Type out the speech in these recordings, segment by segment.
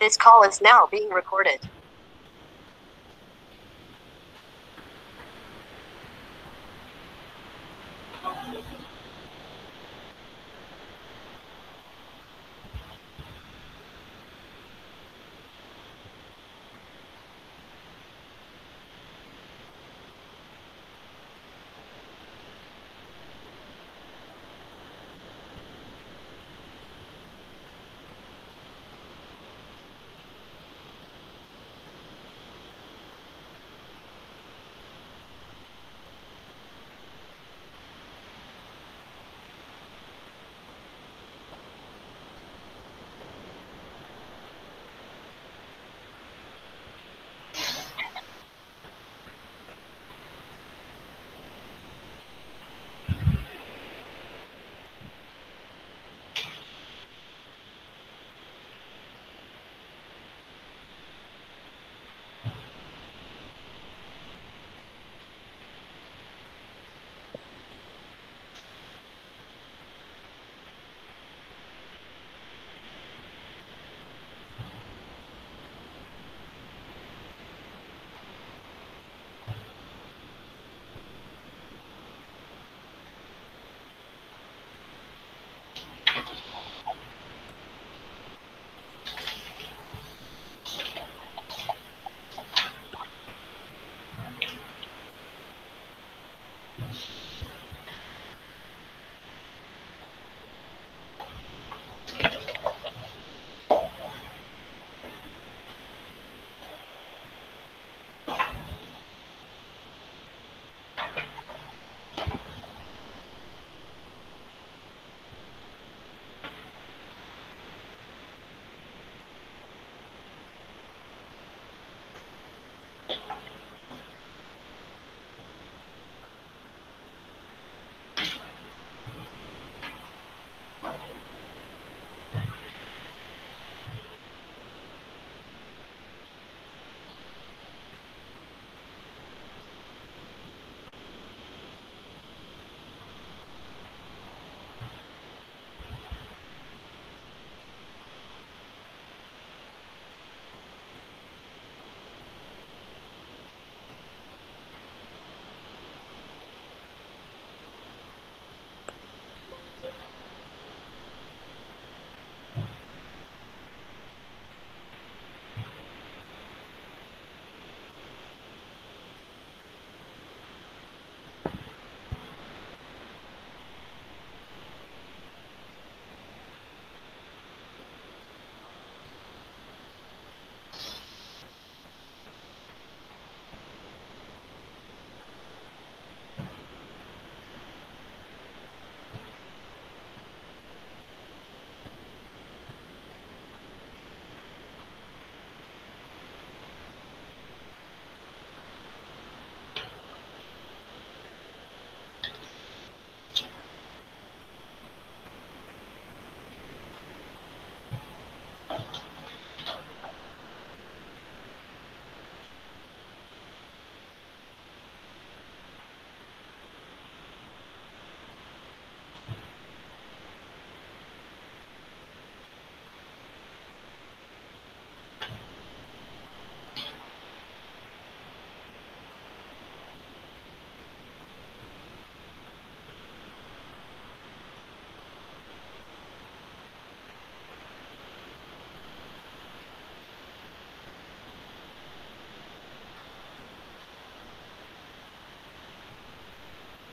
This call is now being recorded.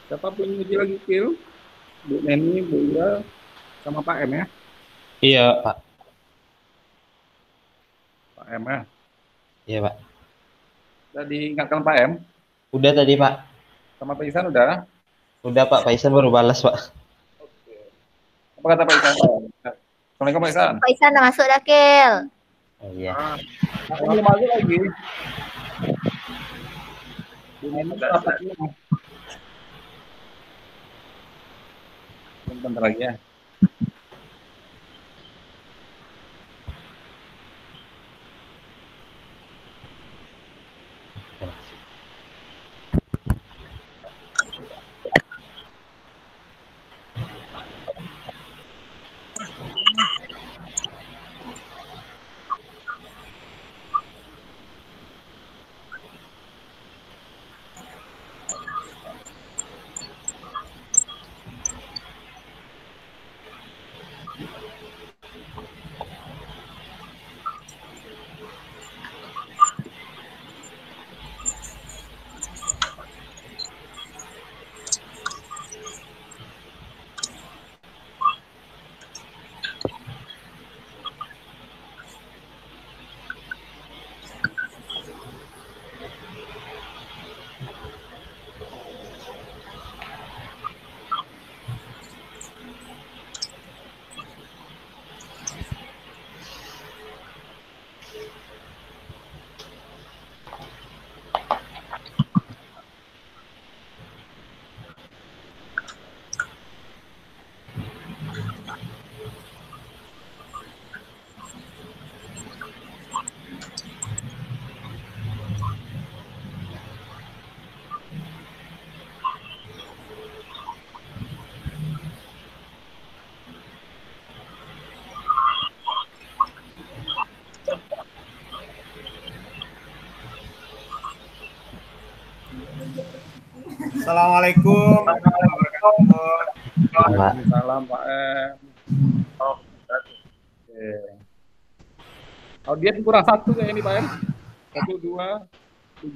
Siapa pengemudi lagi, Kil? Bu Neni, Bu Ira, sama Pak M ya? Iya, Pak. Pak M ya? Iya, Pak. Udah diingatkan Pak M? Udah tadi, Pak. Sama Pak Isan udah? Udah, Pak. Pak Isan baru balas, Pak. Oke. Apa kata Pak Isan? Assalamualaikum Pak Isan. Pak Isan udah masuk dah, Kil. Oh, iya. Aku belum masuk lagi. Bu Neni rapatnya. Bentar lagi ya. Assalamualaikum warahmatullahi wabarakatuh. Pak. Waalaikumsalam Pak M. Oke. Audien kurang satu kayak ini Pak M. 1, 2,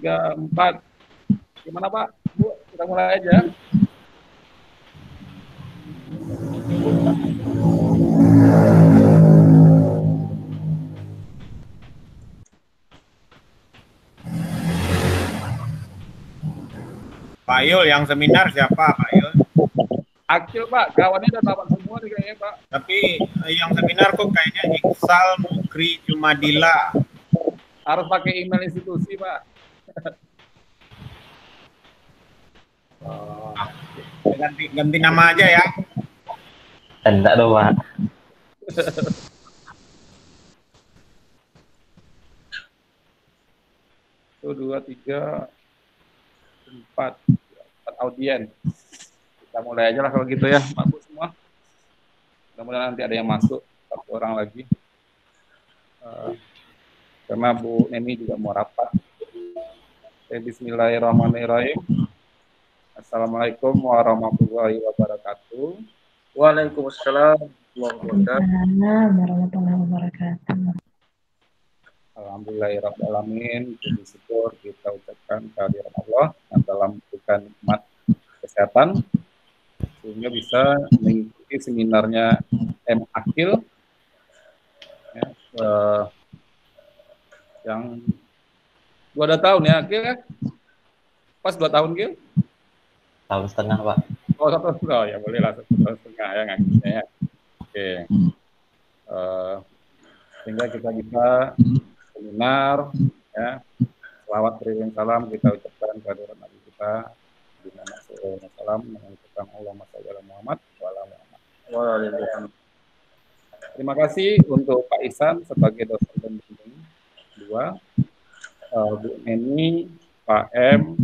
3, 4. Gimana Pak? Bu, kita mulai aja. Pak Yul, yang seminar siapa Pak Yul? Akil Pak, kawannya udah tamat semua nih kayaknya Pak. Tapi yang seminar kok kayaknya Iqsal Mukri Jumadila. Harus pakai email institusi Pak. Ganti nama aja ya. Enggak dong Pak. Satu, 2, 3, 4 audien. Kita mulai aja lah kalau gitu ya, Pak Bu semua. Mudah-mudahan nanti ada yang masuk, 1 orang lagi. Karena Bu Neni juga mau rapat. Bismillahirrahmanirrahim. Assalamualaikum warahmatullahi wabarakatuh. Waalaikumsalam warahmatullahi wabarakatuh. Alhamdulillahirrahmanirrahim. Puji syukur kita ucapkan kehadiran Allah yang telah memberikan nikmat kesehatan sehingga bisa mengikuti seminarnya M. Akil ya, yang 2 tahun ya Akil ya? Pas 2 tahun Akil? Tahun setengah Pak. Oh 1 tahun, oh, ya boleh lah 1 tahun setengah ya Akilnya ya. Oke. Sehingga kita bisa seminar ya, selawat beriring salam kita ucapkan kehadiran Nabi kita di mana salam mengucapkan Allahumma shalli ala Muhammad wa ala Muhammad. Terima kasih untuk Pak Ihsan sebagai dosen pembimbing 2, Bu Neni, Pak M,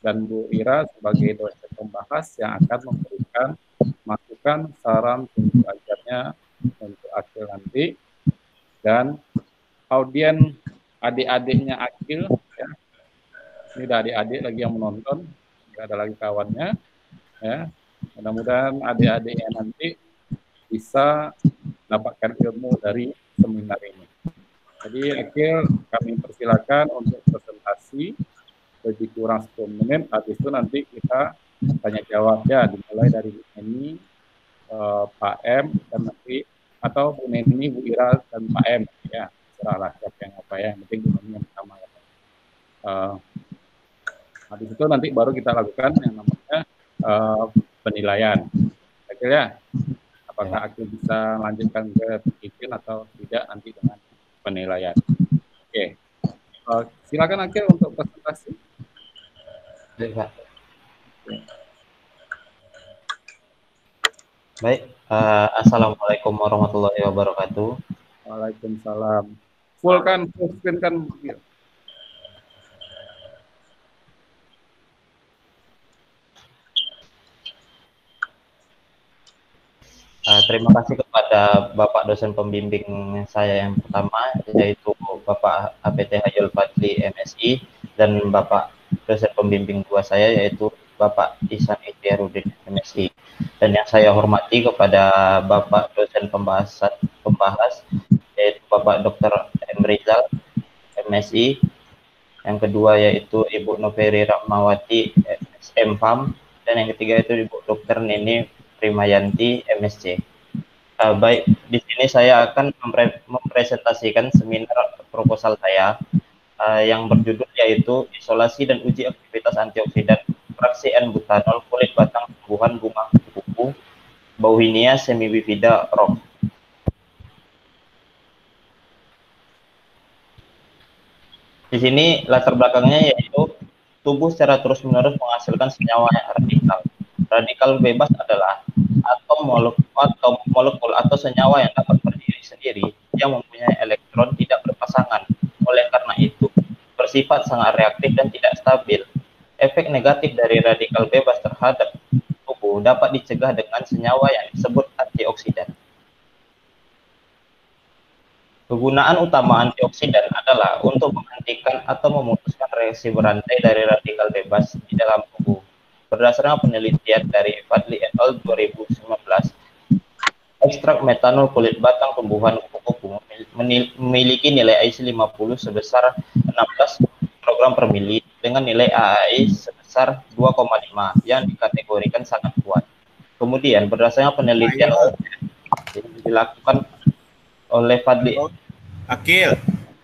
dan Bu Ira sebagai dosen pembahas yang akan memberikan masukan, saran, tunjuk ajarnya untuk Akil nanti. Dan audien adik-adiknya Akil ya. Ini udah adik-adik lagi yang menonton, nggak ada lagi kawannya ya. Mudah-mudahan adik-adiknya nanti bisa mendapatkan ilmu dari seminar ini. Jadi Akil kami persilakan untuk presentasi lebih kurang 10 menit. Habis itu nanti kita tanya jawab ya, dimulai dari Bu Neni, Pak M, dan nanti atau Bu Neni, Bu Ira, dan Pak M ya, serahlah siapa yang apa ya, yang penting Bu Neni yang pertama ya. Habis itu nanti baru kita lakukan yang namanya penilaian. Akhirnya apakah Akil bisa lanjutkan ke bikin atau tidak nanti dengan penilaian. Oke. Silakan Akil untuk presentasi. Baik Pak. Baik, Assalamualaikum warahmatullahi wabarakatuh. Waalaikumsalam. Full kan, full screen kan. Terima kasih kepada Bapak dosen pembimbing saya yang pertama, yaitu Bapak APT Hayul Fadli MSI, dan Bapak dosen pembimbing 2 saya, yaitu Bapak Ihsan Ikhtiaruddin MSI. Dan yang saya hormati kepada Bapak dosen pembahas, yaitu Bapak Dr. M. Rizal MSI. Yang kedua yaitu Ibu Noveri Rahmawati MFAM, dan yang ketiga itu Ibu Dr. Neni Primayanti MSc. Baik, di sini saya akan mempresentasikan seminar proposal saya yang berjudul yaitu isolasi dan uji aktivitas antioksidan fraksi N-butanol kulit batang tumbuhan bunga kuku Bauhinia semibifida Roxb. Di sini latar belakangnya yaitu tubuh secara terus-menerus menghasilkan senyawa radikal. Radikal bebas adalah atom, molekul atau senyawa yang dapat berdiri sendiri yang mempunyai elektron tidak berpasangan. Oleh karena itu, bersifat sangat reaktif dan tidak stabil. Efek negatif dari radikal bebas terhadap tubuh dapat dicegah dengan senyawa yang disebut antioksidan. Kegunaan utama antioksidan adalah untuk menghentikan atau memutuskan reaksi berantai dari radikal bebas di dalam tubuh. Berdasarkan penelitian dari Fadli et al. 2019, ekstrak metanol kulit batang tumbuhan kupu-kupu memiliki nilai AIC 50 sebesar 16 mg per mili dengan nilai AAI sebesar 2,5 yang dikategorikan sangat kuat. Kemudian berdasarkan penelitian yang dilakukan oleh Fadli. Akil,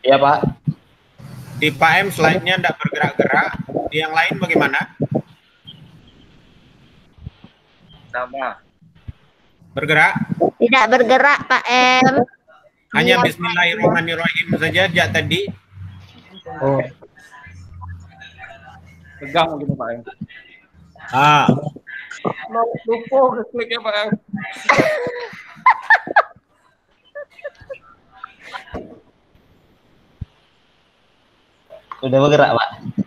Iya Pak. di Pak M slide-nya tidak bergerak-gerak. Di yang lain bagaimana? Sama. Bergerak? Tidak bergerak Pak M. Hanya Diam. Bismillahirrahmanirrahim saja sejak tadi. Oh, Tegang gitu Pak M. Ah, Lupa klik ya Pak M. udah bergerak Pak.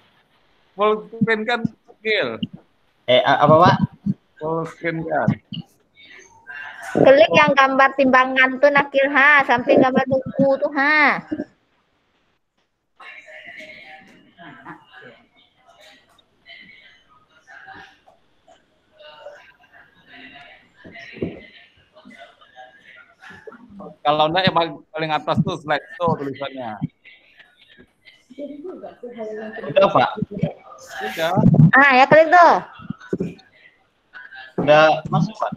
Full screen kan skill. Apa Pak? Full screen kan. Klik yang gambar timbangan tuh Nakil ha, sampai gambar buku tuh ha. Kalau enggak yang paling atas tuh slide tuh tulisannya. Udah Pak. Udah. Ah, ya klik tuh. Udah masuk Pak.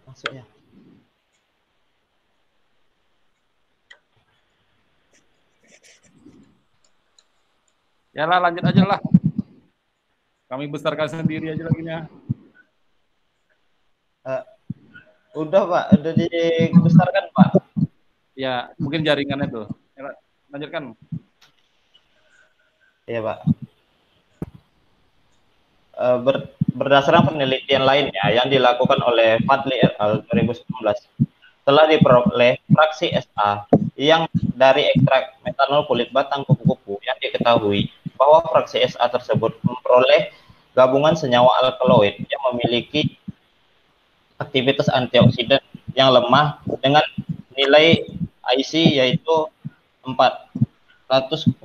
Masuk ya. Ya lah, lanjut aja lah. Kami besarkan sendiri aja lagi nya. Udah Pak, udah dibesarkan Pak. Ya, mungkin jaringannya tuh. Ya, lanjutkan. Iya Pak. Berdasarkan penelitian lainnya yang dilakukan oleh Fadli et al. 2019, telah diperoleh fraksi SA yang dari ekstrak metanol kulit batang kupu-kupu yang diketahui bahwa fraksi SA tersebut memperoleh gabungan senyawa alkaloid yang memiliki aktivitas antioksidan yang lemah dengan nilai IC yaitu 400,64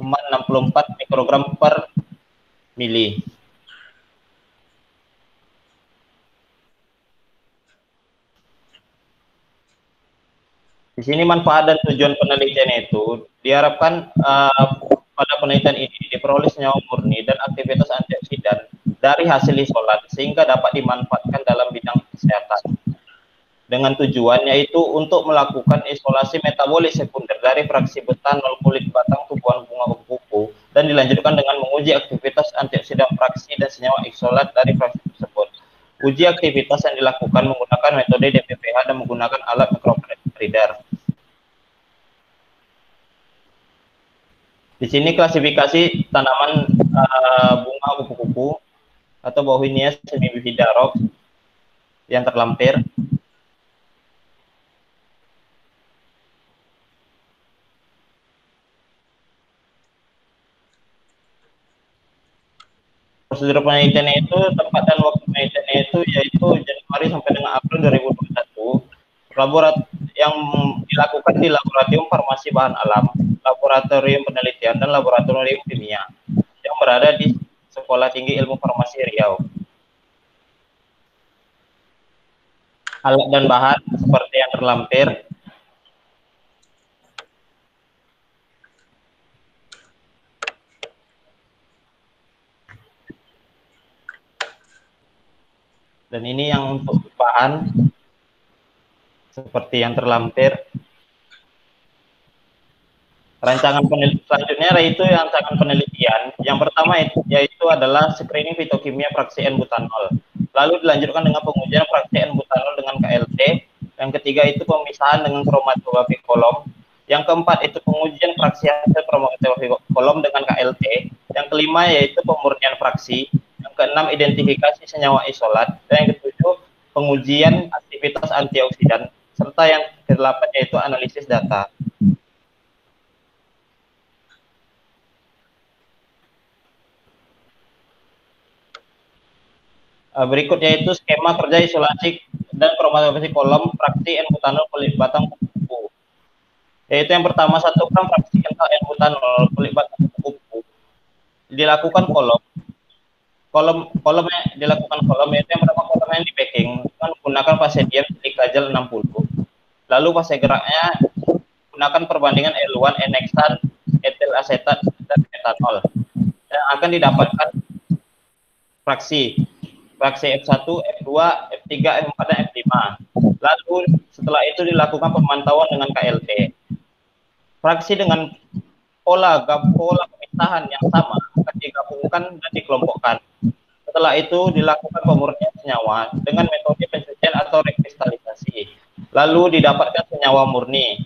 mikrogram per mili. Di sini manfaat dan tujuan penelitian itu diharapkan pada penelitian ini diperoleh senyawa murni dan aktivitas antioksidan dari hasil isolat sehingga dapat dimanfaatkan dalam bidang kesehatan. Dengan tujuan yaitu untuk melakukan isolasi metabolik sekunder dari fraksi metanol kulit batang tumbuhan bunga kupu-kupu dan dilanjutkan dengan menguji aktivitas antioksidan fraksi dan senyawa isolat dari fraksi tersebut. Uji aktivitas yang dilakukan menggunakan metode DPPH dan menggunakan alat microreader. Di sini klasifikasi tanaman bunga kupu-kupu atau Bauhinia semibifida Roxb yang terlampir. Prosedur penelitiannya itu, tempat dan waktu penelitiannya itu yaitu Januari sampai dengan April 2021. Yang dilakukan di Laboratorium Farmasi Bahan Alam, Laboratorium Penelitian, dan Laboratorium Kimia yang berada di Sekolah Tinggi Ilmu Farmasi Riau. Alat dan bahan seperti yang terlampir. Dan ini yang untuk bahan seperti yang terlampir. Rancangan penelitian selanjutnya yaitu rancangan penelitian. Yang pertama yaitu adalah screening fitokimia fraksi N-butanol. Lalu dilanjutkan dengan pengujian fraksi N-butanol dengan KLT. Yang ketiga itu pemisahan dengan kromatografi kolom. Yang keempat itu pengujian fraksi hasil kromatografi kolom dengan KLT. Yang kelima yaitu pemurnian fraksi. Yang keenam identifikasi senyawa isolat. Dan yang ketujuh pengujian aktivitas antioksidan. Serta yang kedelapan yaitu analisis data. Berikut yaitu skema kerja isolasi dan kromatografisi kolom fraksi N-butanol kulit batang kupu. Yaitu yang pertama 1 gram fraksi N-butanol kulit batang kupu dilakukan kolom dilakukan kolom, yaitu yang pertama kolom yang di packing dengan menggunakan fase diam silika gel 60. Lalu fase geraknya gunakan perbandingan L1 N-heksan, etil asetat dan metanol yang akan didapatkan fraksi F1, F2, F3, F4 dan F5. Lalu setelah itu dilakukan pemantauan dengan KLT. Fraksi dengan pola pemisahan yang sama akan digabungkan dan dikelompokkan. Setelah itu dilakukan pemurnian senyawa dengan metode pencucian atau rekristalisasi. Lalu didapatkan senyawa murni.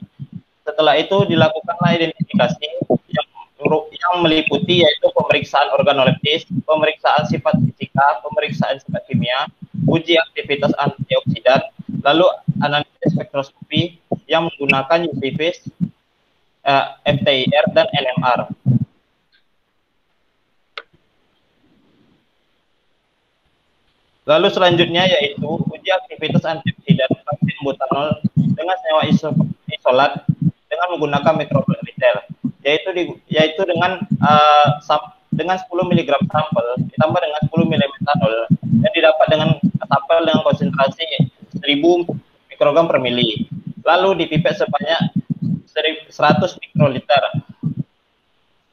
Setelah itu dilakukanlah identifikasi yang meliputi yaitu pemeriksaan organoleptis, pemeriksaan sifat fisika, pemeriksaan sifat kimia, uji aktivitas antioksidan, lalu analisis spektroskopi yang menggunakan UV phase, FTIR dan NMR. Lalu selanjutnya yaitu uji aktivitas antioksidan vaksin butanol dengan senyawa isolat dengan menggunakan mikroploriter, yaitu dengan 10 mg sampel ditambah dengan 10 ml metanol yang didapat dengan sampel dengan konsentrasi 1000 mikrogram per mili. Lalu dipipet sebanyak 100 mikroliter.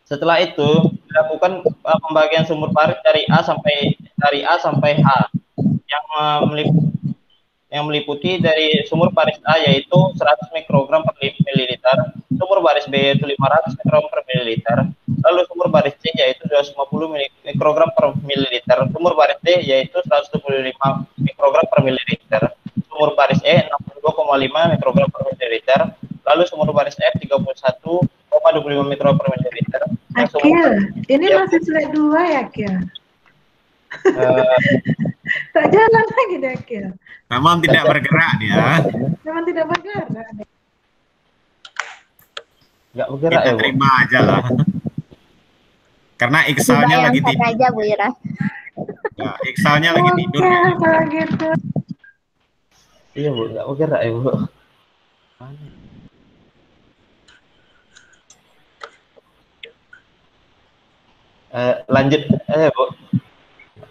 Setelah itu dilakukan pembagian sumur parit dari A sampai H yang meliputi dari sumur baris A yaitu 100 mikrogram per mililiter, sumur baris B yaitu 500 mikrogram per mililiter, lalu sumur baris C yaitu 250 mikrogram per mililiter, sumur baris D yaitu 125 mikrogram per mililiter, sumur baris E 62,5 mikrogram per mililiter, lalu sumur baris F 31,25 mikrogram per mililiter. Akil, ini masih slide 2 ya, Akil? Tak jalan lagi deh, Akil. Memang tidak bergerak dia. Memang tidak bergerak. Nggak bergerak Kita ya, Bu? terima aja lah. Karena Excelnya lagi tidur. aja, Bu Ira. Ya, Excelnya lagi tidur. Ya, kalau gitu. Iya, Bu, nggak bergerak ya, Bu. Lanjut, Bu.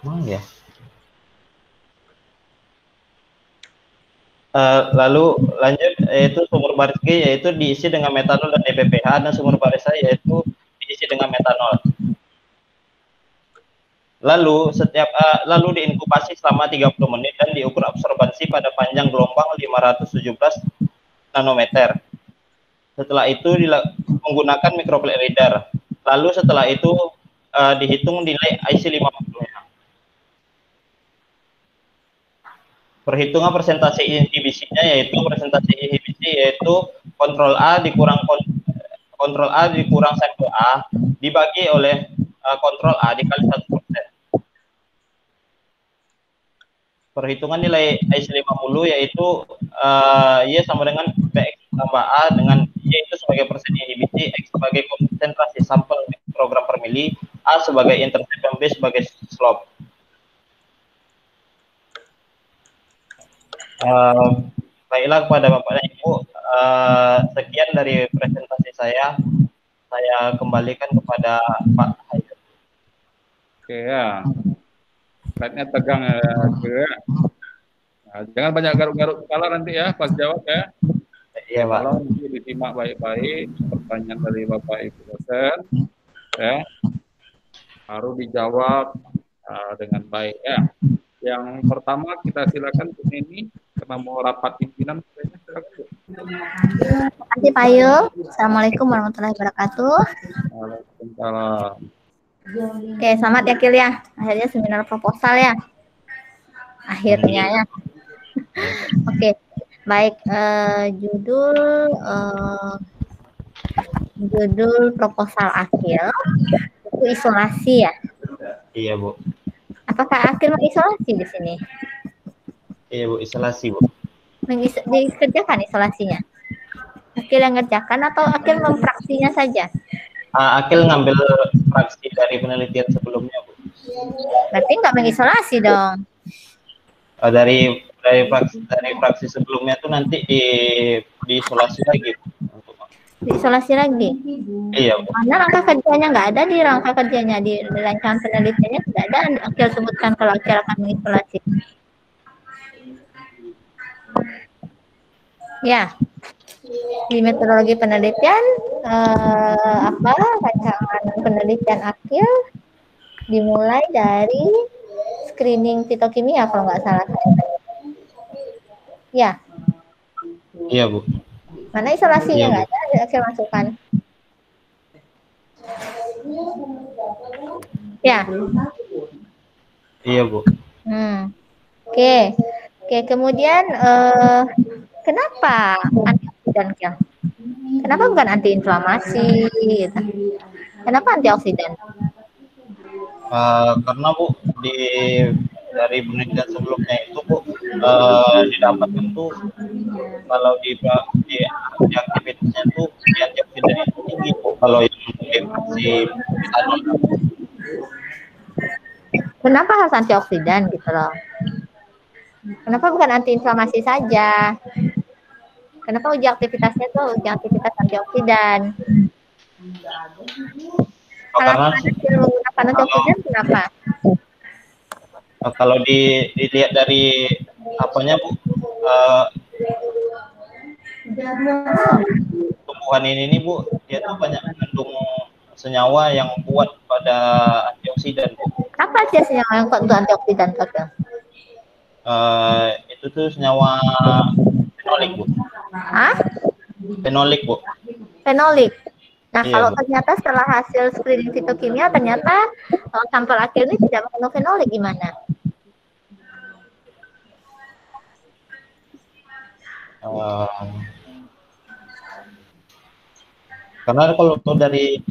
Mana ya? Lalu lanjut yaitu sumur baris G yaitu diisi dengan metanol dan DPPH, dan sumur baris A yaitu diisi dengan metanol. Lalu lalu diinkubasi selama 30 menit dan diukur absorbansi pada panjang gelombang 517 nanometer. Setelah itu menggunakan mikroplate reader. Lalu setelah itu dihitung nilai IC50-nya. Perhitungan persentase inhibisinya yaitu kontrol A dikurang sampel A dibagi oleh kontrol A dikali 1%. Perhitungan nilai IC50 yaitu Y sama dengan BX tambah A dengan Y itu sebagai persen inhibisi, X sebagai konsentrasi sampel mikrogram per mili, A sebagai intercept dan B sebagai slope. Baiklah kepada Bapak dan Ibu, sekian dari presentasi saya kembalikan kepada Pak Hayat. Oke ya, slide-nya tegang ya. Nah, jangan banyak garuk-garuk kepala nanti ya pas jawab ya. Iya, Pak. Tolong disimak baik-baik pertanyaan dari Bapak Ibu dosen ya, baru dijawab dengan baik ya. Yang pertama kita silakan Bu Neni karena mau rapat pimpinan, silakan Bu. Terima kasih Pak Yul. Assalamualaikum warahmatullahi wabarakatuh. Waalaikumsalam. Oke, selamat ya Kil ya. Akhirnya seminar proposal ya. Akhirnya ya. Oke, baik. Judul proposal Akil itu isolasi ya. Iya, Bu. Apakah Akil mengisolasi di sini? Iya, Bu, isolasi, Bu. Dikerjakan isolasinya? Akil yang ngerjakan atau Akil mempraksinya saja? Akil ngambil fraksi dari penelitian sebelumnya, Bu. Berarti nggak mengisolasi dong? dari fraksi sebelumnya tuh nanti diisolasi lagi untuk Diisolasi lagi. iya Bu. Karena rangka kerjanya nggak ada di rangka kerjanya di rancangan penelitiannya tidak ada Akil sebutkan kalau Akil akan mengisolasi. Ya, di metodologi penelitian rancangan penelitian Akil dimulai dari screening fitokimia kalau nggak salah. Ya. Iya Bu. Mana isolasinya Iya, Bu. nggak ada Akil masukkan. Ya. Iya Bu. Oke. Kemudian kenapa antioksidan Kil? Kenapa bukan antiinflamasi? Gitu? Kenapa antioksidan? Karena Bu dari penelitian sebelumnya itu Bu didapatkan tuh kalau di aktivitasnya tuh di antioksidan itu tinggi Bu kalau yang infeksi metanol. Kenapa harus antioksidan gitu loh? Kenapa bukan antiinflamasi saja? Kenapa uji aktivitasnya tuh uji aktivitas antioksidan? Karena menggunakan antioksidan kenapa? Kalau dilihat dari apanya Bu, tumbuhan ini Bu, dia tuh banyak mengandung senyawa yang kuat pada antioksidan Bu. Apa sih senyawa yang kuat untuk antioksidan Kak? Itu tuh senyawa fenolik Bu. Hah? Fenolik Bu. Fenolik. Nah, Iya, kalau Bu. ternyata setelah hasil screening fitokimia ternyata sampel Akil ini tidak mengandung fenolik gimana? Karena kalau dari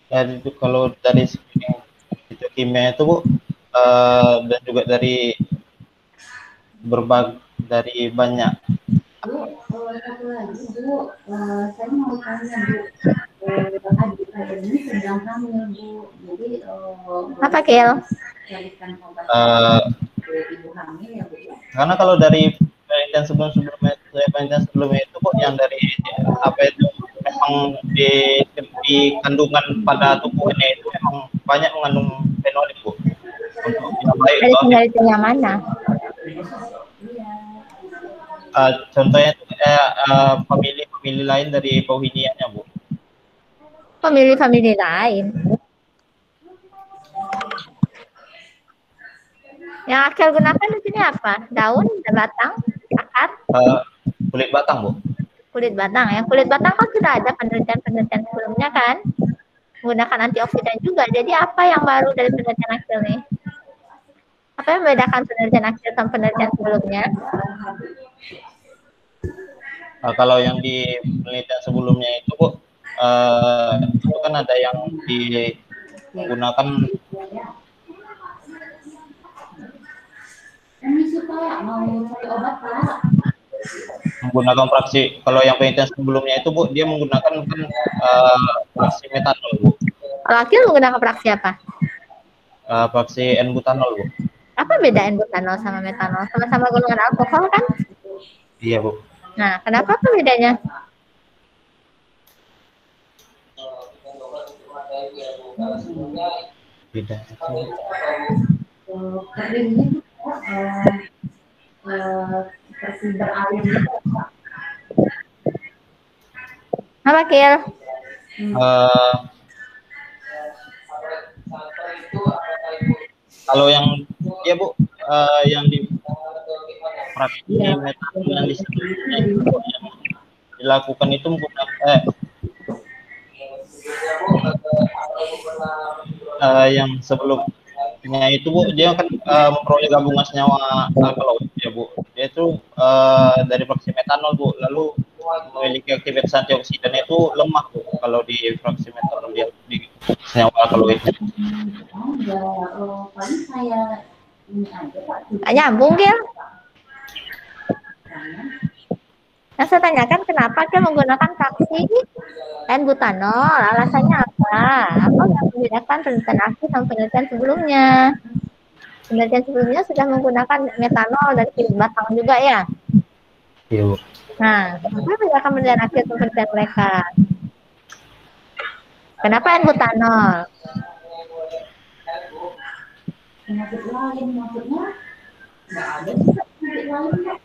screening fitokimia itu Bu, dan juga dari banyak saya mau tanya Bu, adik saya ini sedang hamil Bu, jadi apa Kil? Ibu hamil ya Bu. Karena kalau dari penelitian sebelumnya itu Bu, yang dari apa itu memang di kandungan pada tubuhnya itu memang banyak mengandung fenolik Bu. Untuk yang baik Dari penelitian yang mana? Contohnya itu famili lain dari Powinianya Bu. Famili lain. Yang Akil gunakan di sini apa? Daun, batang, akar? Kulit batang Bu. Kulit batang. Yang kulit batang kan sudah ada penelitian sebelumnya kan? Menggunakan antioksidan juga. Jadi apa yang baru dari penelitian Akil nih? Apa yang membedakan penelitian Akil sama penelitian sebelumnya? Kalau yang di penelitian sebelumnya itu Bu, itu kan ada yang digunakan menggunakan fraksi. Kalau yang penelitian sebelumnya itu Bu, dia menggunakan kan fraksi metanol Bu. Kalau Akil menggunakan fraksi apa? Fraksi N-butanol Bu. Apa beda N-butanol sama metanol? Sama-sama golongan alkohol kan? Iya Bu. Nah, kenapa apa bedanya? Beda. Seperti beralir. Apa Kil? Kalau yang ya Bu, yang di fraksi metanol yang disebutnya itu yang dilakukan itu menggunakan yang sebelumnya itu Bu, dia kan memperoleh gabungan senyawa alkaloid ya Bu. Dia itu dari fraksi metanol Bu, lalu memiliki aktivitas antioksidan itu lemah Bu kalau di fraksi metanol dia di senyawa alkaloid. Paling saya ini aja Pak. Nyambung Kil? Yang saya tanyakan kenapa Kil menggunakan fraksi N-butanol? Alasannya apa? Apa yang membedakan penelitian Akil sama penelitian sebelumnya? Penelitian sebelumnya sudah menggunakan metanol dari kulit batang juga ya. Iya, Bu. Nah, apa bedakan penelitian akhir penelitian mereka? Kenapa N-butanol? Penyakit lain maksudnya nggak ada penyakit lain Kak.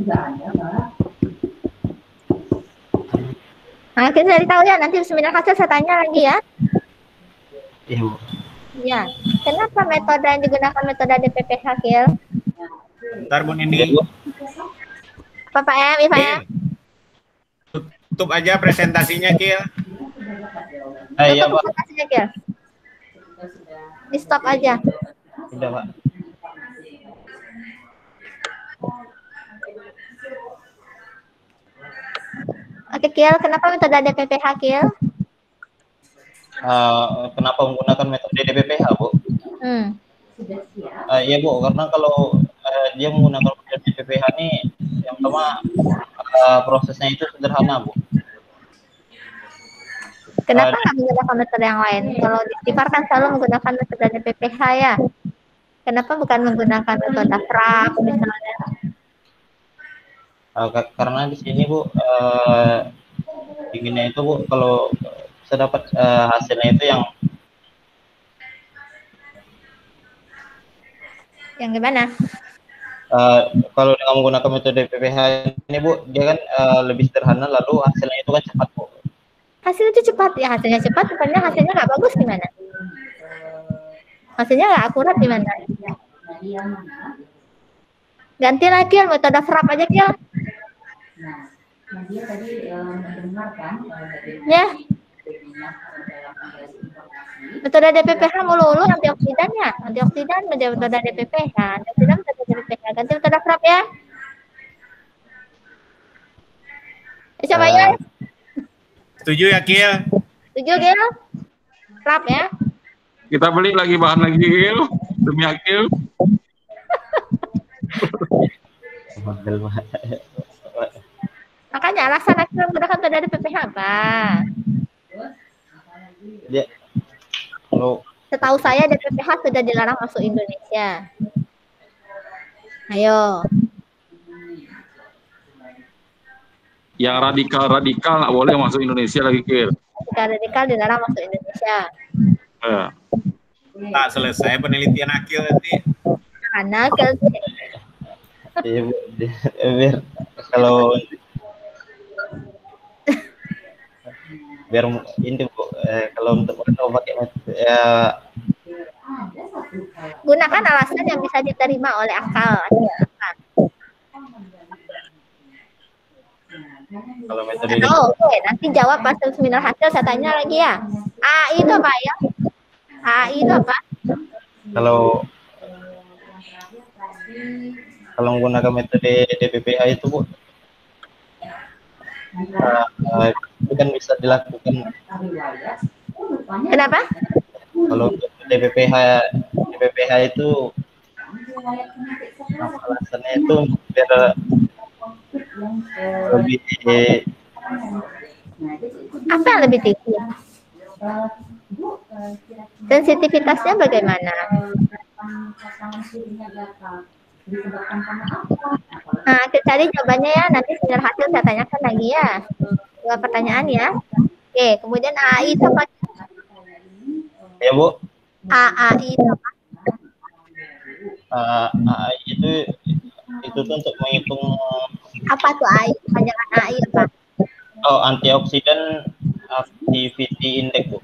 Nggak ada Mbak. Nah, kita cari tahu ya, nanti seminar hasil saya tanya lagi ya. Iya, Bu. Ya, kenapa metode yang digunakan metode DPPH, Kil? Bentar Bu Nindi. Apa Pak M, Iva M? Tutup aja presentasinya, Kil. Iya, Pak. Presentasinya, Kil. Di stop aja. Udah, Pak. Oke, Kil, kenapa metode DPPH, Kil? Kenapa menggunakan metode DPPH, Bu? Iya, Bu, karena kalau dia menggunakan metode DPPH ini, yang pertama prosesnya itu sederhana, Bu. Kenapa nggak menggunakan metode yang lain? Kalau di FAR kan selalu menggunakan metode DPPH ya. Kenapa bukan menggunakan metode FRAP misalnya? Karena di sini, Bu, inginnya itu, Bu, kalau bisa dapat hasilnya itu yang gimana? Kalau dengan menggunakan metode PPH ini, Bu, dia kan lebih sederhana, lalu hasilnya itu kan cepat, Bu. Hasilnya itu cepat ya, hasilnya cepat, bukannya hasilnya nggak bagus gimana? Hasilnya nggak akurat gimana? Ganti lagi metode FRAP aja ya. Nah, dia tadi mendengarkan Ya. Metode DPPH mulu-mulu antioksidan ya, antioksidan metode DPPH, antioksidan metode DPPH. Ganti metode FRAP ya. Siapa ya? Setuju ya, Kil? Setuju Gil? FRAP ya. Kita beli lagi bahan lagi, Gil. Demi Akil. Makanya alasan akhirnya menggunakan metode DPPH apa? Dia kalau Setahu saya DPPH sudah dilarang masuk Indonesia. Ayo. Yang radikal-radikal nggak boleh masuk Indonesia lagi, Gil. Radikal dilarang masuk Indonesia. Tak selesai penelitian Akil nanti. Karena iya, Bu, biar kalau biar ini, Bu, kalau untuk pakai gunakan alasan yang bisa diterima oleh akal. kalau metode Oke, nanti jawab pas seminar hasil saya tanya lagi ya. AI itu apa ya? AI itu apa? kalau menggunakan metode DPPH itu, Bu, itu kan bisa dilakukan. Kenapa? Kalau untuk DPPH itu alasannya itu biar lebih apa yang lebih tinggi? Sensitivitasnya bagaimana? Nah, kita cari jawabannya ya. Nanti seminar hasil saya tanyakan lagi ya. Dua pertanyaan ya. Oke, kemudian AI itu apa? ya, Bu. AI itu apa? AI itu tuh untuk menghitung Apa tuh AI? Panjangan AI apa? Antioksidan activity index, Bu.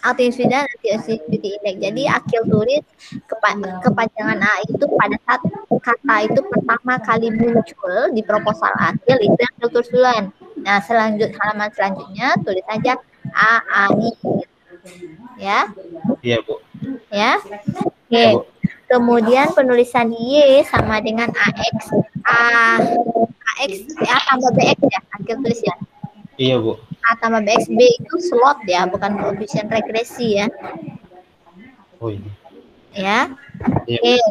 Antioksidan activity index. Jadi Akil tulis kepanjangan AI itu pada saat kata itu pertama kali muncul di proposal Akil itu yang Akil tulis duluan. Nah, halaman selanjutnya tulis saja AI. Ya. Iya, Bu. Ya. Oke. Ya, Bu. Kemudian penulisan Y sama dengan AX. AX A tambah BX ya, Akil tulis ya. Iya, Bu. A tambah BX, B itu slot ya, bukan koefisien regresi ya. Oh, iya. Ya. Iya.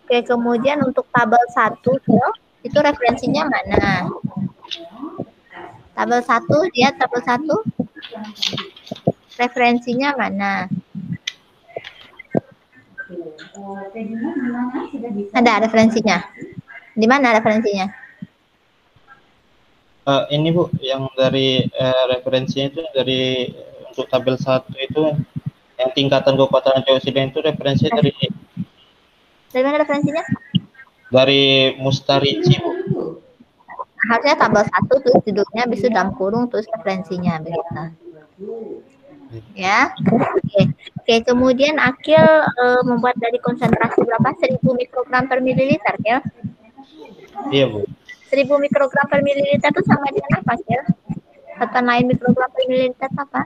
Oke, kemudian untuk tabel 1 itu referensinya mana? Tabel 1, lihat tabel 1. Referensinya mana? Ada referensinya. Di mana referensinya? Ini Bu, yang dari referensinya itu dari untuk tabel 1 itu yang tingkatan kekuatan antioksidan itu referensinya Dari mana referensinya? dari Mustarici Bu. Harusnya tabel 1 tulis judulnya, habis itu dalam kurung terus referensinya begitu. Ya. Oke, kemudian Akil membuat dari konsentrasi berapa? 1000 mikrogram per mililiter, ya? Iya Bu. 1000 mikrogram per mililiter itu sama dengan apa, ya? Satuan lain mikrogram per mililiter apa?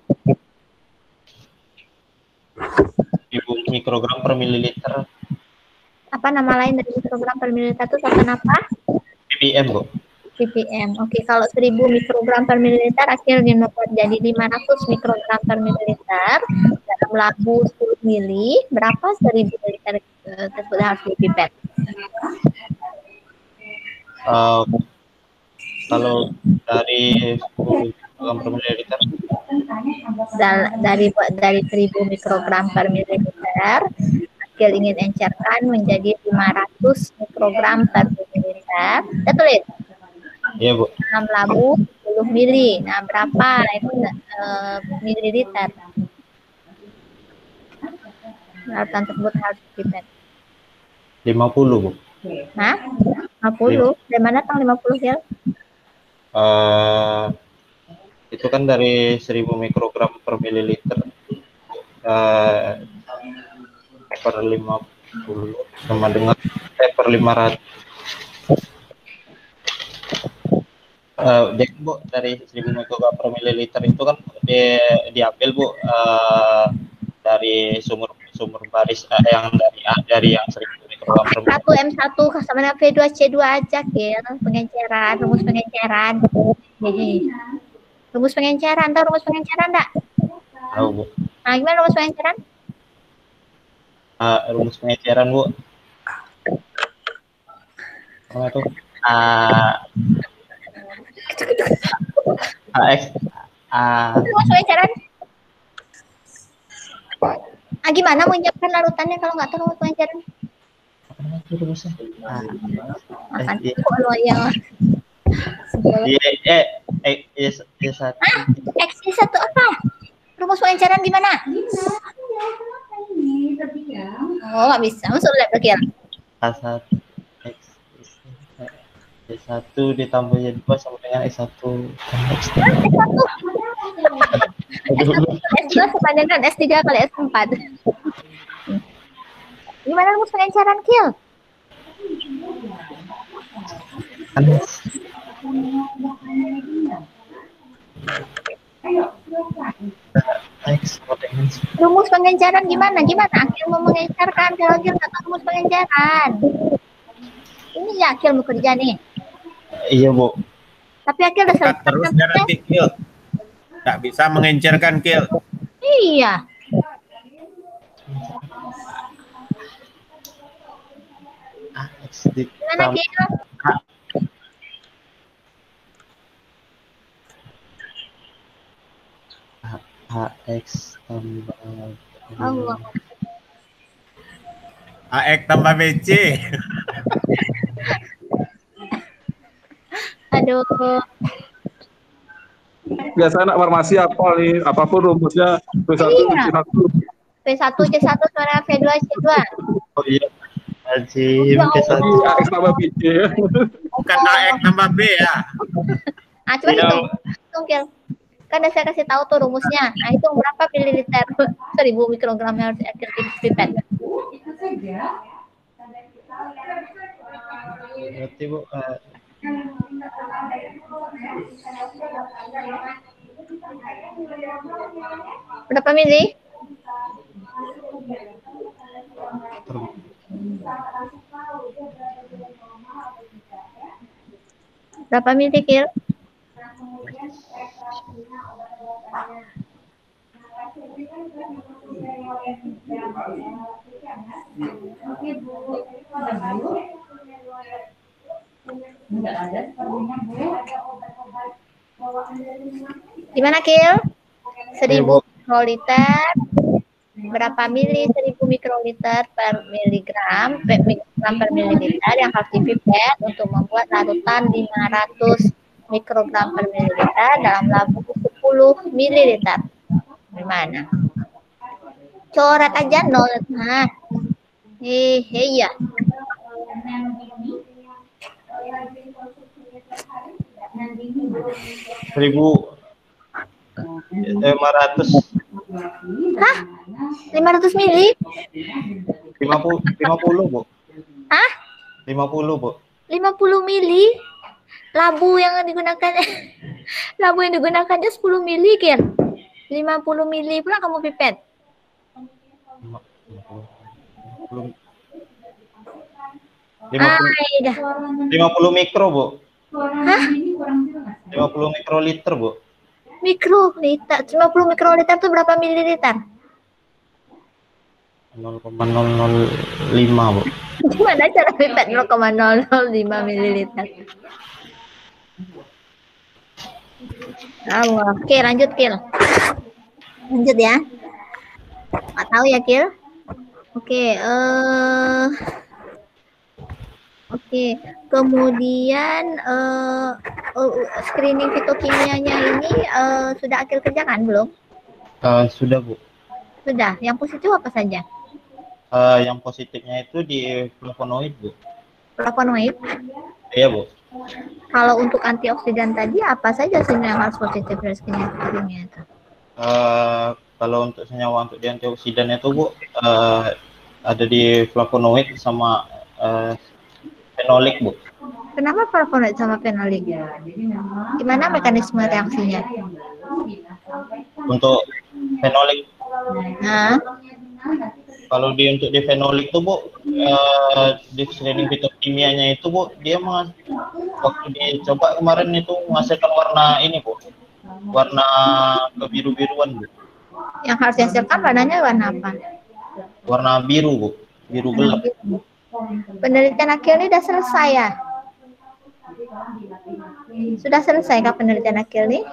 1000 mikrogram per mililiter. Apa nama lain dari mikrogram per mililiter itu satuan apa? ppm Bu. ppm. Oke, kalau 1000 mikrogram per mililiter akhirnya membuat jadi 500 mikrogram per mililiter dalam labu 10 mili, berapa 1000 mililiter tersebut harus dipipet? Kalau dari 10 mikrogram per mililiter dari 1000 mikrogram per mililiter Akil ingin encerkan menjadi 500 mikrogram per mililiter. Kita tulis. Iya Bu. Dalam labu 10 mili. Nah, berapa itu mililiter? Lautan tersebut harus dipipet. 50 Bu. Hah? 50? Dari mana tang 50 ya? Itu kan dari 1000 mikrogram per mililiter per 50 sama dengan per 500. Jadi Bu, dari 1000 mikrogram per mililiter itu kan diambil Bu dari sumur baris yang dari yang 1000 mikrogram per mililiter. M1 sama dengan V2C2 aja, ya. Pengenceran, rumus pengenceran. Jadi, rumus pengenceran, tahu rumus pengenceran enggak? Tahu Bu. Nah, gimana rumus pengenceran? Rumus pengenceran Bu. Apa itu? Rumus pengenceran? Gimana menyiapkan larutannya kalau nggak tahu rumus pengenceran? Rumusnya? Makan kalau yang X1 apa? Rumus pengenceran gimana? Oh, nggak bisa. Masuk lab lagi ya? A1 X S1 ditambah Y2 sama dengan S1 S2 sama dengan S3 kali S4. Gimana rumus pengenceran, Kil? Rumus pengenceran gimana? Akil mau mengencerkan kalau Akil nggak tahu rumus pengenceran. Ini ya Akil mau kerja nih. Iya Bu. Tapi Akil udah selesai. Terus nanti Kil. Nggak bisa mengencerkan Kil. Iya. Gimana Kil? HX tambah Allah. AX tambah BC. Aduh. Biasa anak farmasi apa nih? Apapun rumusnya P1 Iya. P1. P1C1 sama V2C2. Oh iya. Azim P1. AX tambah BC. Bukan AX tambah B ya. Coba hitung Kil. Kan udah saya kasih tahu tuh rumusnya. Nah, itu berapa mililiter? 1000 mikrogram yang harus Akil pipet. Berarti Bu Berapa mili? Berapa mili, Kil? Gimana, Kil? 1000 Bu. mikroliter. Berapa mili 1000 mikroliter per miligram, per mililiter yang harus dipipet untuk membuat larutan 500 mikrogram per mililiter dalam labu 10 mililiter. Gimana? Coret aja 0. Nah. Iya. Seribu 500. Hah? 500 mili? 50, Bu. Hah? 50, Bu. 50 mili? Labu yang digunakan labu yang digunakannya 10 mili, Kir. 50 mili pula kamu pipet. 50 mikro, Bu. Hah? 50 mikroliter, Bu. Mikroliter. 50 mikroliter itu berapa mililiter? 0,005, Bu. Gimana cara pipet 0,005 mililiter? Oke, lanjut, Kil. Lanjut ya. Nggak tahu ya, Kil. Oke, kemudian screening fitokimianya ini sudah Akil kerjakan belum? Sudah, Bu. Sudah. Yang positif apa saja? Yang positifnya itu di flavonoid, Bu. Flavonoid. Iya, Bu. Kalau untuk antioksidan tadi apa saja sebenarnya yang harus positif dari screening fitokimia itu? Kalau untuk senyawa untuk di antioksidan itu, Bu, ada di flavonoid sama fenolik, Bu. Kenapa flavonoid sama fenolik? Gimana mekanisme reaksinya? Untuk fenolik, Nah, kalau untuk di fenolik itu, Bu, di screening fitokimianya itu, Bu, dia waktu dicoba kemarin itu menghasilkan warna ini, Bu, warna kebiru-biruan, Bu. yang harus dihasilkan warnanya warna apa? Warna biru, Bu, biru gelap. Penelitian Akil ini sudah selesai ya? Sudah selesai kah penelitian Akil ini?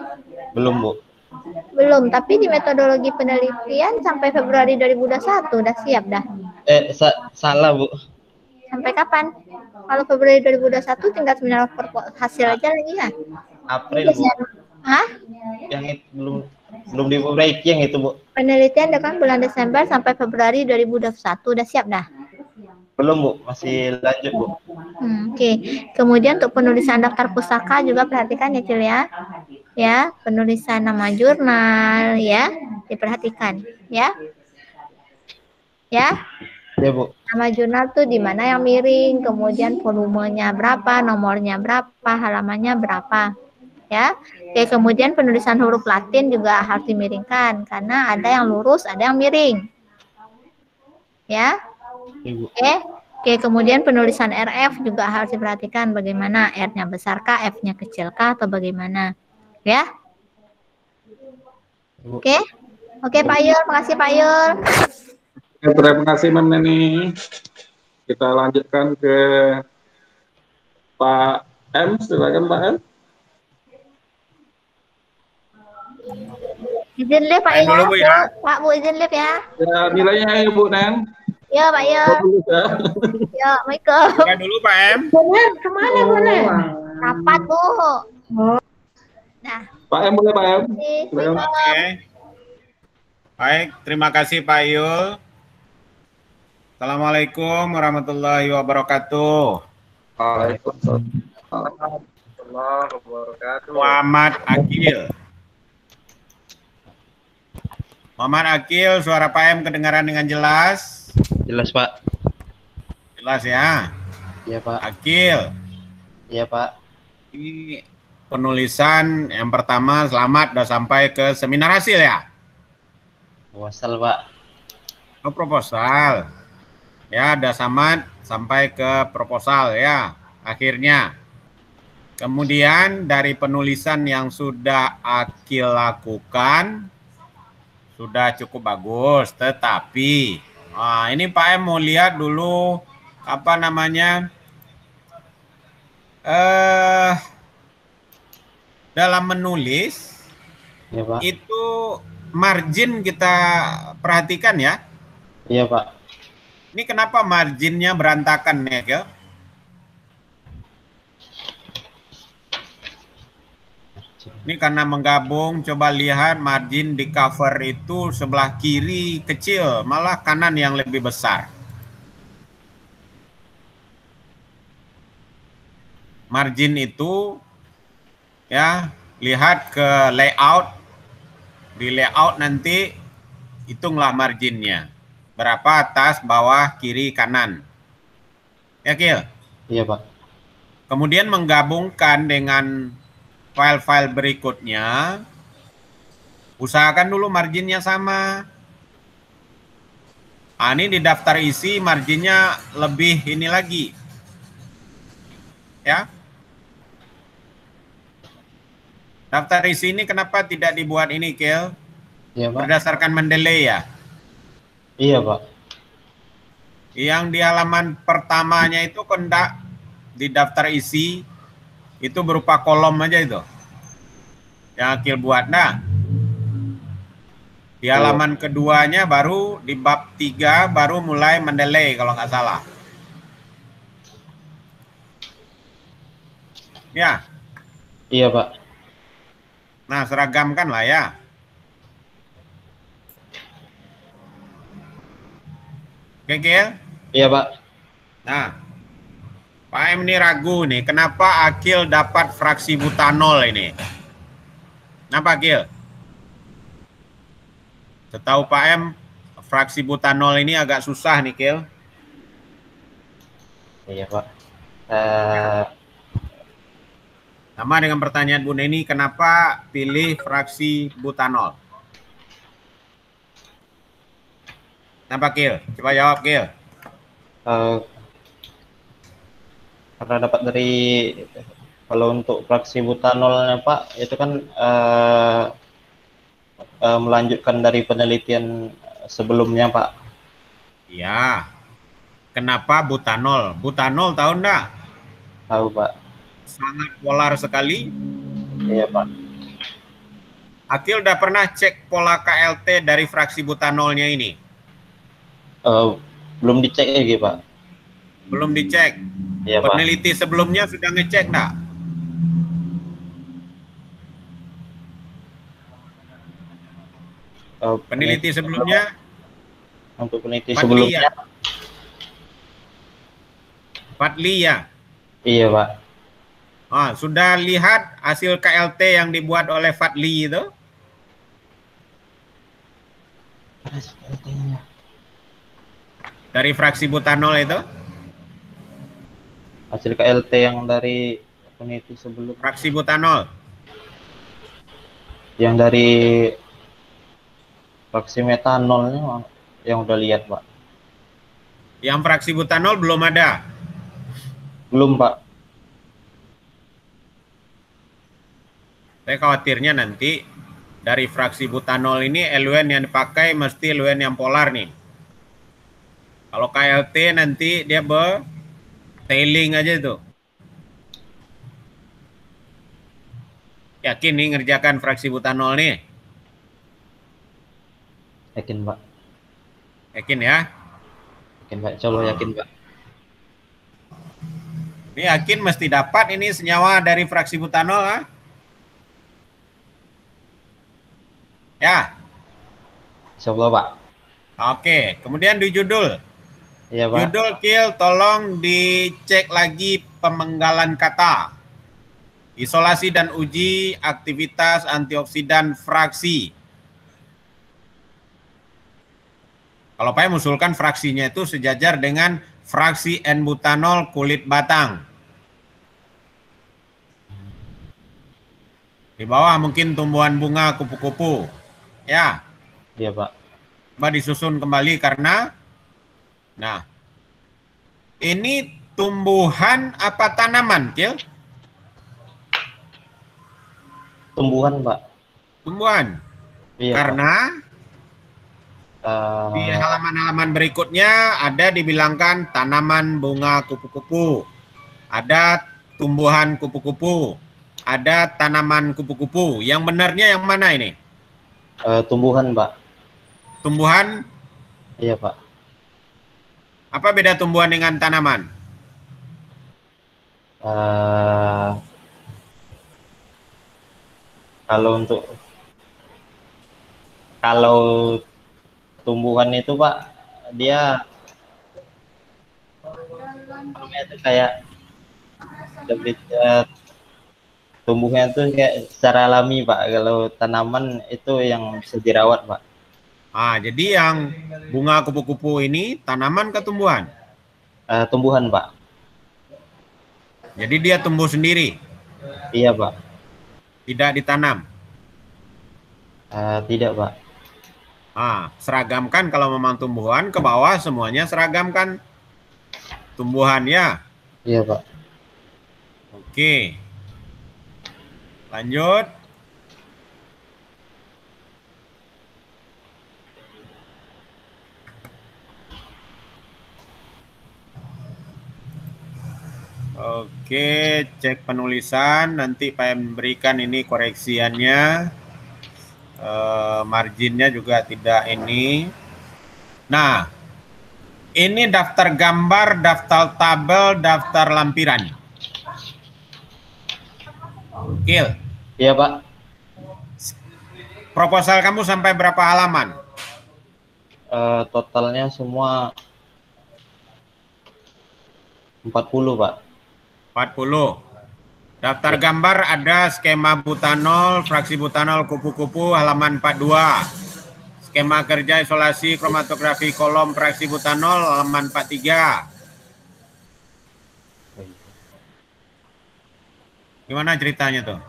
Belum, Bu. Belum, tapi di metodologi penelitian sampai Februari 2021 udah siap dah. Salah, Bu. Sampai kapan? Kalau Februari 2021 tinggal seminar hasil aja lagi ya? April, Bu. Hah? Yang itu belum diperbaiki yang itu, Bu. Penelitian kan bulan Desember sampai Februari 2021 udah siap dah? Belum, Bu, masih lanjut, Bu. Oke. Kemudian untuk penulisan daftar pustaka juga perhatikan ya, Cil ya. Ya, penulisan nama jurnal ya, diperhatikan ya. Ya. Ya, Bu. Nama jurnal tuh di mana yang miring, kemudian volumenya berapa, nomornya berapa, halamannya berapa. Ya. Oke, kemudian penulisan huruf Latin juga harus dimiringkan karena ada yang lurus, ada yang miring. Ya. Oke, kemudian penulisan RF juga harus diperhatikan bagaimana R-nya besar kah, F-nya kecil kah, atau bagaimana. Ya. Oke, Pak Yul, makasih Pak Yul. Terima kasih, Mbak Neni. Kita lanjutkan ke Pak M. Silakan, Pak M. Izin live Pak Dulu, Bu, ya. Pak Bu izin live ya. Ya, nilainya ya, Bu Nen. Ya Pak Yul. Ya, Michael. Buka dulu, Pak M. Benar, kemana benar? Rapat Bu. Nah, Pak M boleh, Pak M. Silakan. Oke. Baik, terima kasih Pak Yul. Assalamualaikum warahmatullahi wabarakatuh. Waalaikumsalam warahmatullahi wabarakatuh. Muhammad Akil. Muhammad Akil, suara Pak M kedengaran dengan jelas? Jelas, Pak. Jelas ya? Iya, Pak. Akil. Iya, Pak. Ini penulisan yang pertama, selamat udah sampai ke seminar hasil ya? Wasal, Pak. Oh, proposal. Ya, udah sampai ke proposal ya, akhirnya. Kemudian dari penulisan yang sudah Akil lakukan, sudah cukup bagus, tetapi ini Pak M mau lihat dulu apa namanya dalam menulis Iya, Pak. itu margin kita perhatikan ya. Iya, Pak. Ini kenapa marginnya berantakan ya, Gil? Ini karena menggabung, coba lihat margin di cover itu sebelah kiri kecil, malah kanan yang lebih besar. Margin itu ya, lihat ke layout. Di layout nanti hitunglah marginnya. Berapa atas, bawah, kiri, kanan. Ya, Gil? Iya, Pak. Kemudian menggabungkan dengan file-file berikutnya, usahakan dulu marginnya sama. Ini di daftar isi marginnya lebih ini lagi. Ya. Daftar isi ini kenapa tidak dibuat ini, Kel? Iya, Pak. Berdasarkan Mendeley ya? Iya, Pak. Yang di halaman pertamanya itu kendak di daftar isi itu berupa kolom aja itu. Yang Akil buat. Nah, di halaman keduanya baru di bab 3 baru mulai Mendeley kalau nggak salah. Ya. Iya, Pak. Nah, seragamkan lah ya. Oke, Gil? Iya, Pak. Nah, Pak M ini ragu nih, kenapa Akil dapat fraksi butanol ini? Kenapa, Akil? Setahu Pak M, fraksi butanol ini agak susah nih, Kil. Iya, Pak. Sama dengan pertanyaan Bu Neni, kenapa pilih fraksi butanol? Kenapa, Kil? Coba jawab, Kil. Karena dapat dari, kalau untuk fraksi butanolnya, Pak, itu kan melanjutkan dari penelitian sebelumnya, Pak. Iya. Kenapa butanol? Butanol tahu enggak? Tahu, Pak. Sangat polar sekali. Iya, Pak. Akil udah pernah cek pola KLT dari fraksi butanolnya ini? Belum dicek lagi, Pak. Belum dicek? Iya, Pak. Peneliti sebelumnya sudah ngecek enggak? Peneliti sebelumnya? Untuk peneliti Fadli sebelumnya. ya? Fadli ya? Iya, Pak. Sudah lihat hasil KLT yang dibuat oleh Fadli itu? Dari fraksi butanol itu? Hasil KLT yang dari peneliti sebelum. Fraksi butanol? Yang dari fraksi metanolnya yang udah lihat, Pak. Yang fraksi butanol belum ada? Belum, Pak. Saya khawatirnya nanti dari fraksi butanol ini eluen yang dipakai mesti eluen yang polar nih. Kalau KLT nanti dia tailing aja itu. Yakin nih ngerjakan fraksi butanol nih? Yakin, Pak. Yakin ya? Yakin, Pak. Insya Allah yakin, Pak. Ini yakin mesti dapat ini senyawa dari fraksi butanol, ha? Ya. Insya Allah, Pak. Oke, kemudian di judul. Iya, Pak. Judul, Kil, tolong dicek lagi pemenggalan kata. Isolasi dan uji aktivitas antioksidan fraksi. Kalau Pak mengusulkan fraksinya itu sejajar dengan fraksi N-butanol kulit batang. Di bawah mungkin tumbuhan bunga kupu-kupu. Ya. Iya, Pak. Coba disusun kembali karena, nah, ini tumbuhan apa tanaman, Kil? Tumbuhan, Pak. Tumbuhan. Iya, Karena Pak. di halaman-halaman berikutnya ada dibilangkan tanaman bunga kupu-kupu. Ada tumbuhan kupu-kupu. ada tanaman kupu-kupu. Yang benarnya yang mana ini? Tumbuhan, Pak. Tumbuhan? Iya, Pak. Apa beda tumbuhan dengan tanaman? Kalau tumbuhan itu, Pak, dia itu kayak tumbuhnya itu kayak secara alami, Pak. Kalau tanaman itu yang bisa dirawat, Pak. Jadi yang bunga kupu-kupu ini tanaman ke tumbuhan? Tumbuhan, Pak. Jadi dia tumbuh sendiri? Iya, Pak. Tidak ditanam? Tidak, Pak. Seragamkan kalau memang tumbuhan, ke bawah semuanya seragamkan tumbuhan ya? Iya, Pak. Oke. Lanjut. Oke, cek penulisan. Nanti Pak berikan ini koreksiannya. Marginnya juga tidak ini. Nah, ini daftar gambar, daftar tabel, daftar lampiran. Kil. Iya, Pak. Proposal kamu sampai berapa halaman? Totalnya semua 40, Pak. 40. Daftar gambar ada skema butanol, fraksi butanol kupu-kupu halaman 42. Skema kerja isolasi kromatografi kolom fraksi butanol halaman 43. Gimana ceritanya tuh?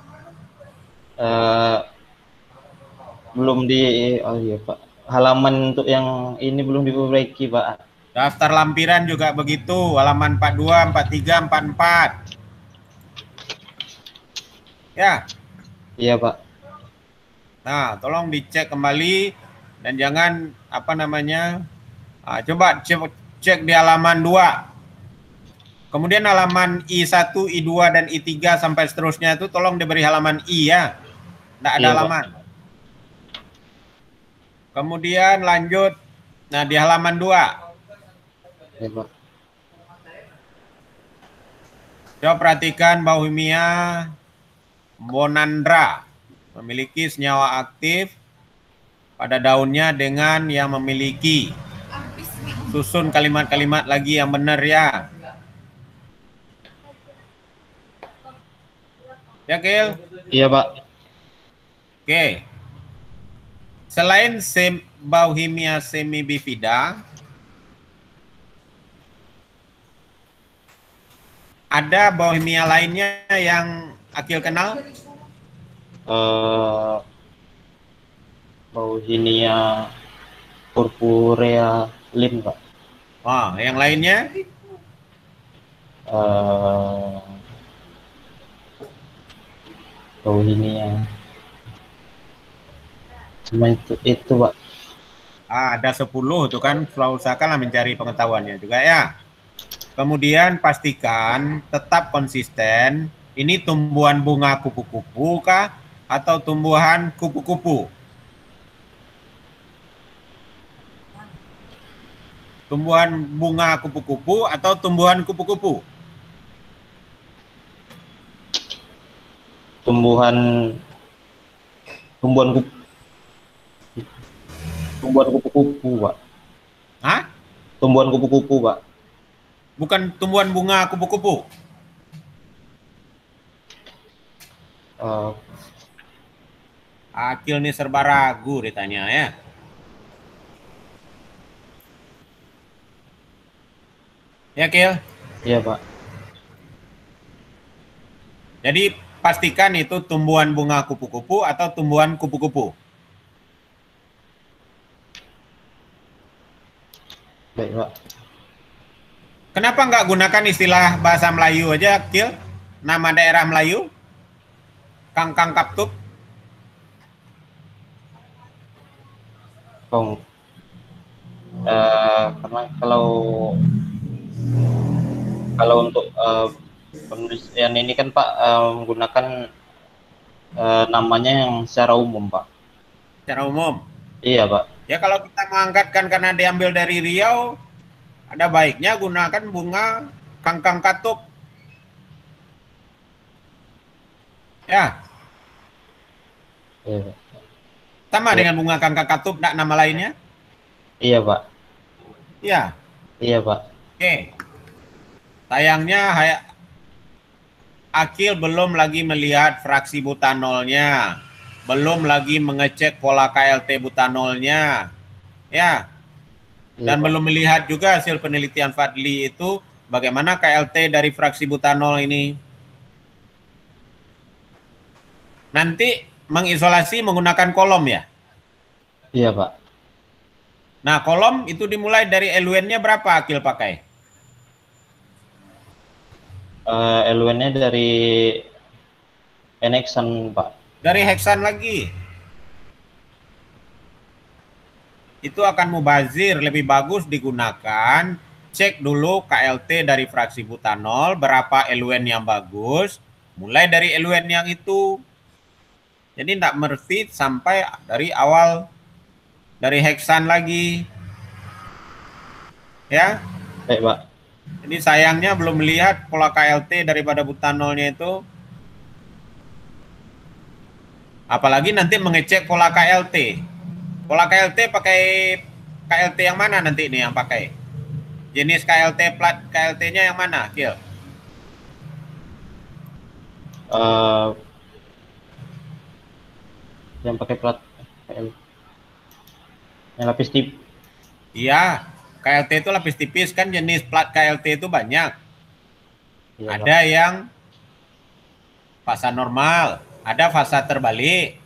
Belum oh iya, Pak. Halaman untuk yang ini belum diperbaiki, Pak. Daftar lampiran juga begitu, halaman 42, 43, 44. Ya. Iya, Pak. Nah, tolong dicek kembali dan jangan coba cek di halaman 2. Kemudian halaman I1, I2 dan I3 sampai seterusnya itu tolong diberi halaman I ya. Tidak ada halaman. Pak. Kemudian lanjut. Nah, di halaman 2. Ya, Pak. Coba perhatikan Bauhimia Bonandra memiliki senyawa aktif pada daunnya dengan yang memiliki. Susun kalimat-kalimat lagi yang benar ya. Ya, Kil? Iya, Pak. Oke. Selain Bauhimia semibifida, ada Bauhimia lainnya yang Akil kenal? Bauhinia purpurea Lin, Pak. Yang lainnya? Bauhinia. Cuma itu, Pak. Ada 10 itu kan, usahakanlah mencari pengetahuannya juga ya. Kemudian pastikan tetap konsisten. Ini tumbuhan bunga kupu-kupu kah atau tumbuhan kupu-kupu? Tumbuhan bunga kupu-kupu atau tumbuhan kupu-kupu? Tumbuhan kupu-kupu, Pak. Hah? Tumbuhan kupu-kupu, Pak. Bukan tumbuhan bunga kupu-kupu? Akil nih serba ragu ditanya ya. Ya, Kil? Iya, Pak. Jadi pastikan itu tumbuhan bunga kupu-kupu atau tumbuhan kupu-kupu. Baik, Pak. Kenapa nggak gunakan istilah bahasa Melayu aja, Kil? Nama daerah Melayu? Kangkang Kaptup? Karena kalau untuk penulisan ini kan, Pak, menggunakan namanya yang secara umum, Pak. Secara umum. Iya, Pak. Ya kalau kita mengangkatkan karena diambil dari Riau, ada baiknya gunakan bunga kangkang katup. Ya, Iya, Pak. sama Iya. dengan bunga kangkang katup, enggak nama lainnya? Iya, Pak. Iya. Iya, Pak. Oke. Sayangnya Akil belum lagi melihat fraksi butanolnya. Belum lagi mengecek pola KLT butanolnya. Ya. Iya, Dan Pak. belum melihat juga hasil penelitian Fadli itu bagaimana KLT dari fraksi butanol ini. Nanti mengisolasi menggunakan kolom ya? Iya, Pak. Nah, kolom itu dimulai dari LUN-nya berapa Akil pakai? LUN-nya dari Enexan, Pak. Dari heksan lagi. Itu akan mubazir, lebih bagus digunakan. Cek dulu KLT dari fraksi butanol, berapa LUN yang bagus. Mulai dari LUN yang itu. Jadi tidak mesti sampai dari awal, dari heksan lagi. Ya. Baik, Pak. Jadi sayangnya belum melihat pola KLT daripada butanolnya itu. Apalagi nanti mengecek pola KLT. Pola KLT pakai KLT yang mana nanti ini yang pakai? Jenis KLT plat KLT-nya yang mana, Kil? Yang pakai plat yang lapis tip. Iya, KLT itu lapis tipis kan, jenis plat KLT itu banyak. Iya, Ada yang fasa normal, ada fasa terbalik.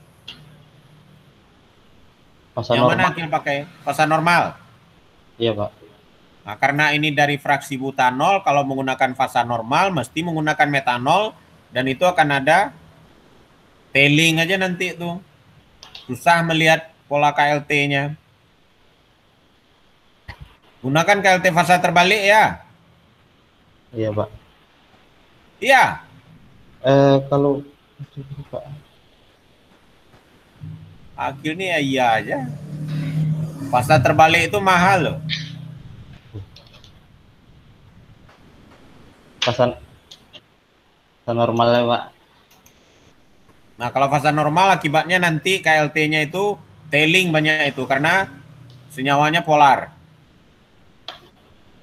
Fasa Yang normal. mana Kil pakai? Fasa normal. Iya, Pak. Nah, karena ini dari fraksi butanol, kalau menggunakan fasa normal mesti menggunakan metanol dan itu akan ada tailing aja nanti tuh. Susah melihat pola KLT-nya. Gunakan KLT fasa terbalik ya. Iya, Pak. Iya. Kalau Pak. Akil nih ya iya aja. Fasa terbalik itu mahal loh. Fasa normal ya, Pak. Nah, kalau fasa normal akibatnya nanti KLT-nya itu tailing banyak itu karena senyawanya polar.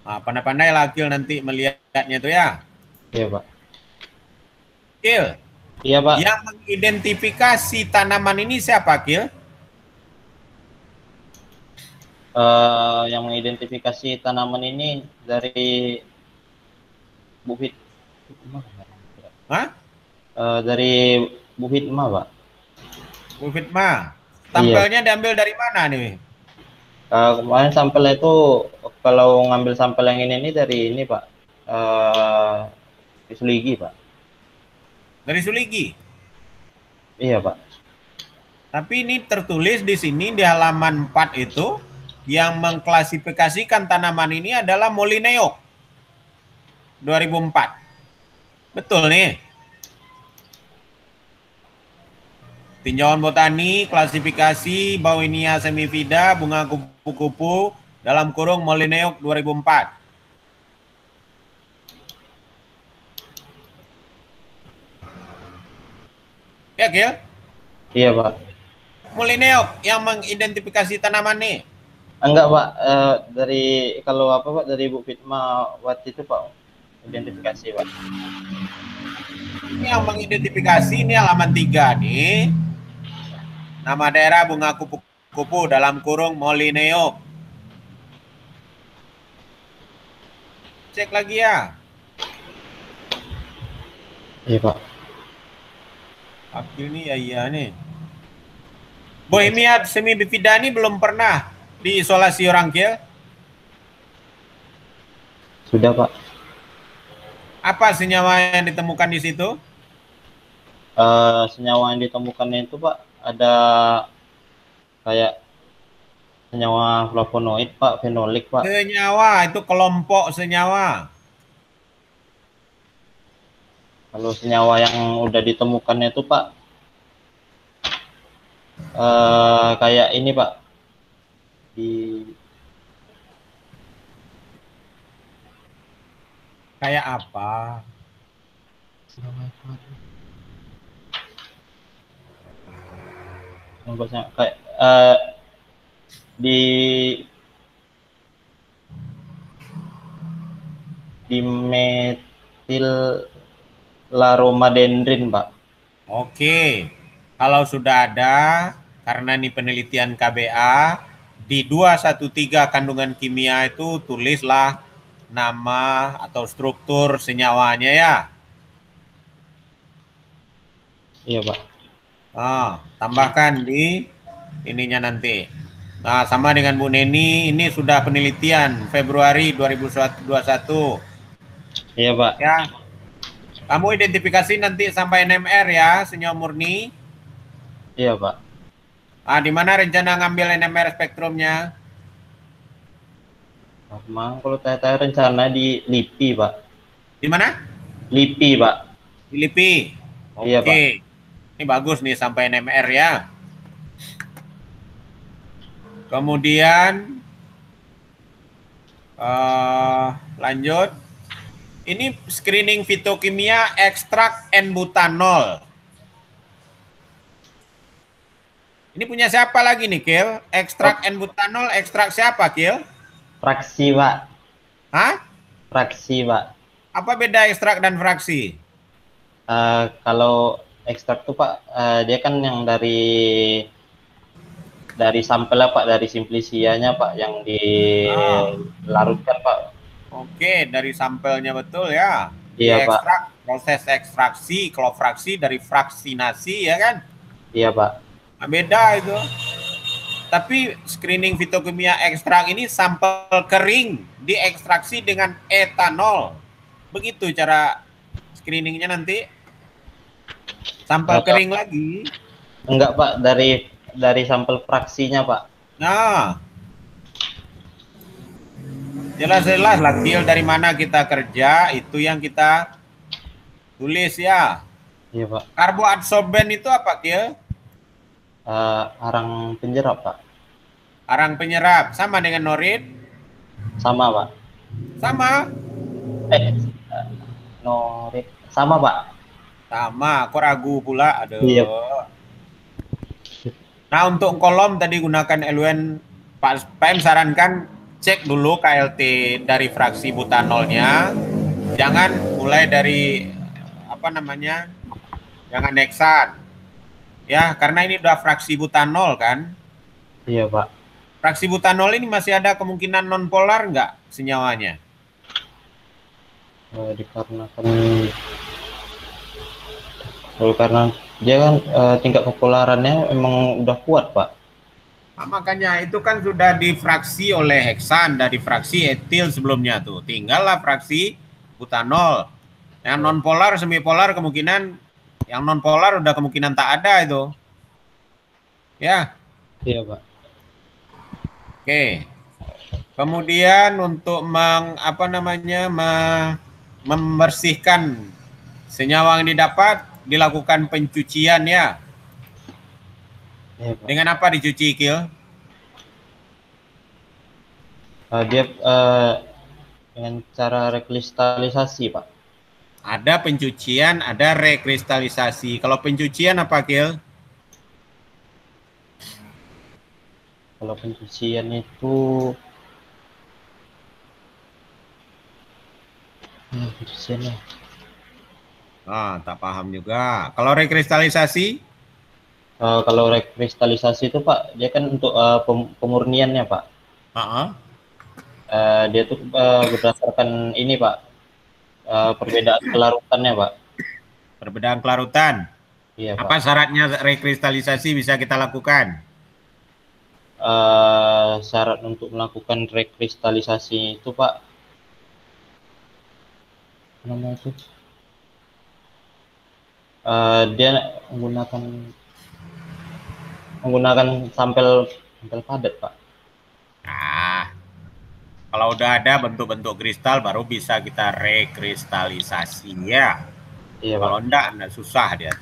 Nah, pandai-pandai lah Akil nanti melihatnya itu ya. Iya, Pak. Akil. Iya, Pak. Yang mengidentifikasi tanaman ini siapa, Akil? Yang mengidentifikasi tanaman ini dari Bu Hitma. Hah? Dari Bu Hitma, Pak. Bu Fitma. Sampelnya diambil dari mana nih? Kemarin sampelnya itu kalau ngambil sampel yang ini dari ini, Pak. Suligi, Pak. Dari Suligi. Iya, Pak. Tapi ini tertulis di sini di halaman 4 itu yang mengklasifikasikan tanaman ini adalah Molineo 2004. Betul nih. Tinjauan botani, klasifikasi Bauhinia semivida, bunga kupu-kupu, dalam kurung Molineo 2004. Ya, Gil? Iya, Pak. Molineo yang mengidentifikasi tanaman nih. Enggak, Pak. Dari kalau apa, Pak, dari Bu Fitma waktu itu, Pak. Identifikasi, Pak. Ini yang mengidentifikasi ini halaman 3 nih. Nama daerah bunga kupu-kupu dalam kurung Molineo. Cek lagi ya. Iya, Pak. Akil nih ya iya nih. Bohemia semibifida ini belum pernah diisolasi orang Kil. Sudah, Pak. Apa senyawa yang ditemukan di situ? Senyawa yang ditemukannya itu, Pak, ada kayak senyawa flavonoid, Pak, fenolik, Pak. Senyawa itu kelompok senyawa. Kalau senyawa yang udah ditemukannya itu, Pak, Kayak ini Pak, di Kayak apa? kayak di metil laromandendrin Pak. Oke, kalau sudah ada, karena ini penelitian KBA, di 213 kandungan kimia itu tulislah nama atau struktur senyawanya ya. Iya Pak. Tambahkan di ininya nanti. Nah, sama dengan Bu Neni, ini sudah penelitian Februari 2021. Iya Pak. Ya. Kamu identifikasi nanti sampai NMR ya, senyawa murni. Iya Pak. Di mana rencana ngambil NMR spektrumnya? Memang kalau saya rencana di LIPI Pak. Di mana? LIPI Pak. Di LIPI. Oke. Iya Pak. Ini bagus nih sampai NMR ya. Kemudian lanjut. Ini screening fitokimia ekstrak N-butanol. Ini punya siapa lagi nih, Kil? Ekstrak N-butanol, ekstrak siapa, Kil? Fraksi Pak. Hah? Fraksi Pak. Apa beda ekstrak dan fraksi? Kalau ekstrak tuh Pak, dia kan yang dari sampel Pak, dari simplicianya Pak, yang dilarutkan Pak. Oke, dari sampelnya betul ya. Iya Pak. Ekstrak, proses ekstraksi, kalau fraksi dari fraksinasi ya kan? Iya Pak. Nah, beda itu. Tapi screening fitokimia ekstrak ini sampel kering diekstraksi dengan etanol. Begitu cara screeningnya nanti. Sampel kering lagi. Enggak Pak, dari sampel fraksinya Pak. Nah, jelas-jelas lah Kil, dari mana kita kerja itu yang kita tulis ya. Iya Pak. Karboadsorben itu apa Kil? Arang penyerap Pak. Arang penyerap sama dengan norit? Sama Pak. Sama. Norit sama Pak. Sama, kok ragu pula? Aduh. Iya. Nah, untuk kolom tadi gunakan LUN, Pak PM sarankan cek dulu KLT dari fraksi butanolnya. Jangan mulai dari jangan heksan. Ya, karena ini udah fraksi butanol kan? Iya Pak. Fraksi butanol ini masih ada kemungkinan nonpolar nggak senyawanya? Karena dia kan tingkat kepolarannya emang udah kuat Pak. Nah, makanya itu kan sudah difraksi oleh heksan, dari fraksi etil sebelumnya tuh. Tinggallah fraksi butanol. Yang nonpolar, semipolar kemungkinan, yang nonpolar udah kemungkinan tak ada itu. Ya. Iya Pak. Oke. Kemudian untuk membersihkan senyawa yang didapat, dilakukan pencucian ya. Iya, Pak. Dengan apa dicuci, Kil? Dia dengan cara rekristalisasi, Pak. Ada pencucian, ada rekristalisasi. Kalau pencucian apa, Kil? Kalau pencucian itu pencuciannya. Tak paham juga. Kalau rekristalisasi? Kalau rekristalisasi itu Pak, dia kan untuk pemurniannya Pak. Dia tuh berdasarkan ini Pak, perbedaan kelarutannya Pak. Perbedaan kelarutan? Iya Pak. Apa syaratnya rekristalisasi bisa kita lakukan? Syarat untuk melakukan rekristalisasi itu Pak, namanya itu dia menggunakan sampel padat Pak. Kalau udah ada bentuk-bentuk kristal baru bisa kita rekristalisasi ya. Iya, kalau enggak susah dia.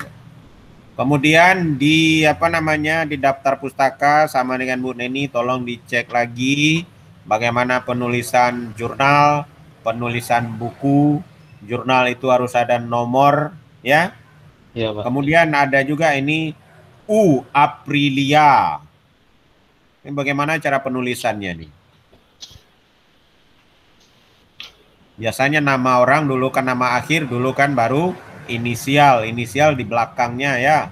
Kemudian di di daftar pustaka sama dengan Bu Neni, tolong dicek lagi bagaimana penulisan jurnal, penulisan buku. Jurnal itu harus ada nomor, ya. Iya, Pak. Kemudian ada juga ini U Aprilia. Ini bagaimana cara penulisannya nih? Biasanya nama orang dulu kan nama akhir, dulu kan baru inisial di belakangnya ya.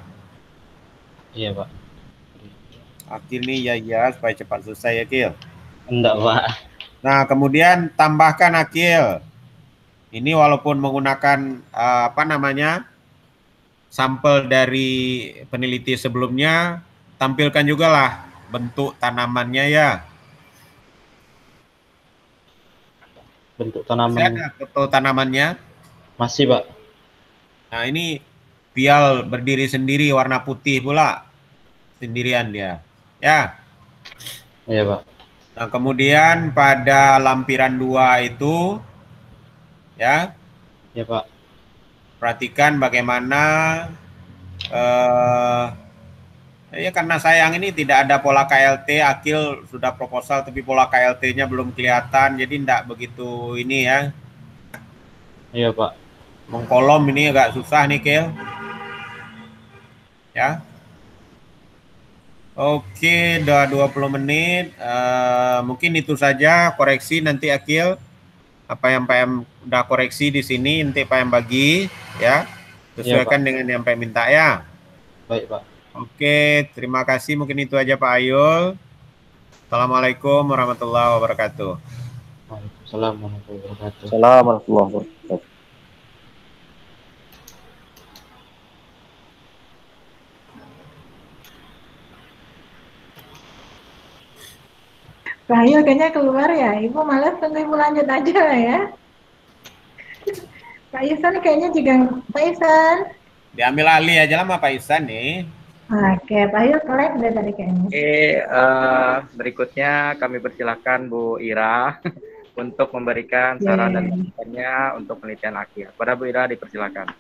Iya, Pak. Akil nih ya supaya cepat selesai ya, Kil. Enggak, Pak. Nah, kemudian tambahkan Akil. Ini walaupun menggunakan sampel dari peneliti sebelumnya, tampilkan juga lah bentuk tanamannya ya. Bentuk Masih tanaman ada foto tanamannya? masih, Pak. Nah, ini pial berdiri sendiri warna putih pula. Sendirian dia. Ya. Iya, Pak. Nah, kemudian pada lampiran 2 itu ya, Iya, Pak. perhatikan bagaimana ya karena sayang ini tidak ada pola KLT, Akil sudah proposal tapi pola KLT-nya belum kelihatan, jadi tidak begitu ini ya. Iya, Pak. Mengkolom ini agak susah nih, Kil. Ya. Oke, udah 20 menit. Mungkin itu saja koreksi nanti Akil. Apa yang PM udah koreksi di sini nanti PM bagi ya. Sesuaikan dengan yang PM minta ya. Baik, Pak. Oke, terima kasih. Mungkin itu aja Pak Ayul. Assalamualaikum warahmatullahi wabarakatuh. Waalaikumsalam warahmatullahi wabarakatuh. Assalamualaikum warahmatullahi wabarakatuh. Pak Ayul kayaknya keluar ya. Ibu malas tunggu Ibu lanjut aja lah ya. Pak Isan kayaknya juga. Pak Isan. Diambil alih aja lah Pak Isan nih. Oke, Pak Ayul kelek udah tadi kayaknya. Oke, berikutnya kami persilakan Bu Ira untuk memberikan saran dan masukannya untuk penelitian akhir. Pada Bu Ira dipersilakan.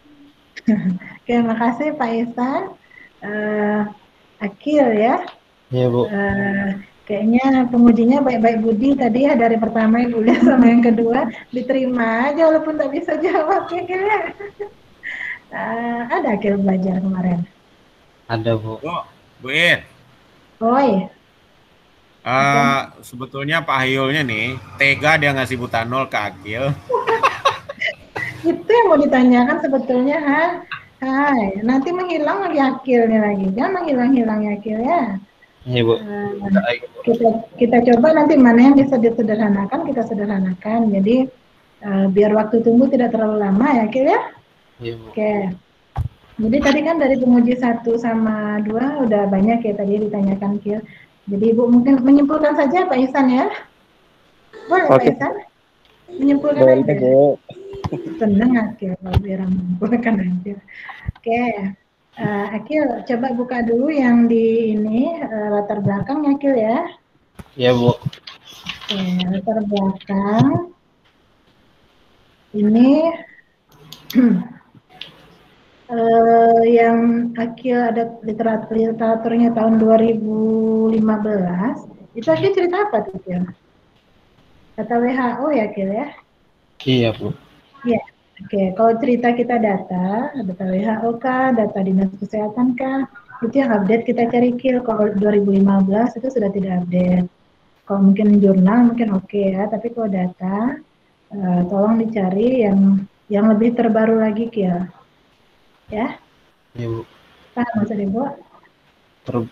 Oke, makasih Pak Isan. Akil ya. Iya, Bu. Kayaknya pengujinya baik-baik budi tadi ya, dari pertama Ibu lihat sama yang kedua diterima aja walaupun tak bisa jawab ya kayaknya. Ada Akil belajar kemarin? Ada, Bu. Bu Ir. Oi. Sebetulnya Pak Hayulnya nih tega dia ngasih butanol ke Akil. Itu yang mau ditanyakan sebetulnya, Hai, nanti menghilang lagi Akilnya lagi. Jangan menghilang-hilang ya Akil ya. Iya, Bu. Kita coba nanti mana yang bisa disederhanakan kita sederhanakan. Jadi biar waktu tunggu tidak terlalu lama ya Akil ya. Iya, Bu. Oke. Jadi tadi kan dari penguji 1 sama 2 udah banyak ya tadi ditanyakan Kil. Jadi Ibu mungkin menyimpulkan saja Pak Isan ya. Boleh Pak Isan? Menyimpulkan aja. Senang Akil kalau biar menyimpulkan aja. Oke. Akil coba buka dulu yang di ini latar belakang ya Akil ya. Iya, Bu. Oke, latar belakang. Ini yang Akil ada literaturnya tahun 2015, itu Akil cerita apa tuh Akil? Kata WHO ya Akil ya? Iya, Bu. Iya, oke. Kalau cerita kita data WHO kah, data dinas kesehatan kah, itu yang update kita cari Akil. Kalau 2015 itu sudah tidak update. Kalau mungkin jurnal mungkin oke ya, tapi kalau data tolong dicari yang lebih terbaru lagi Akil. Ya? Iya, Bu. Paham maksud Ibu?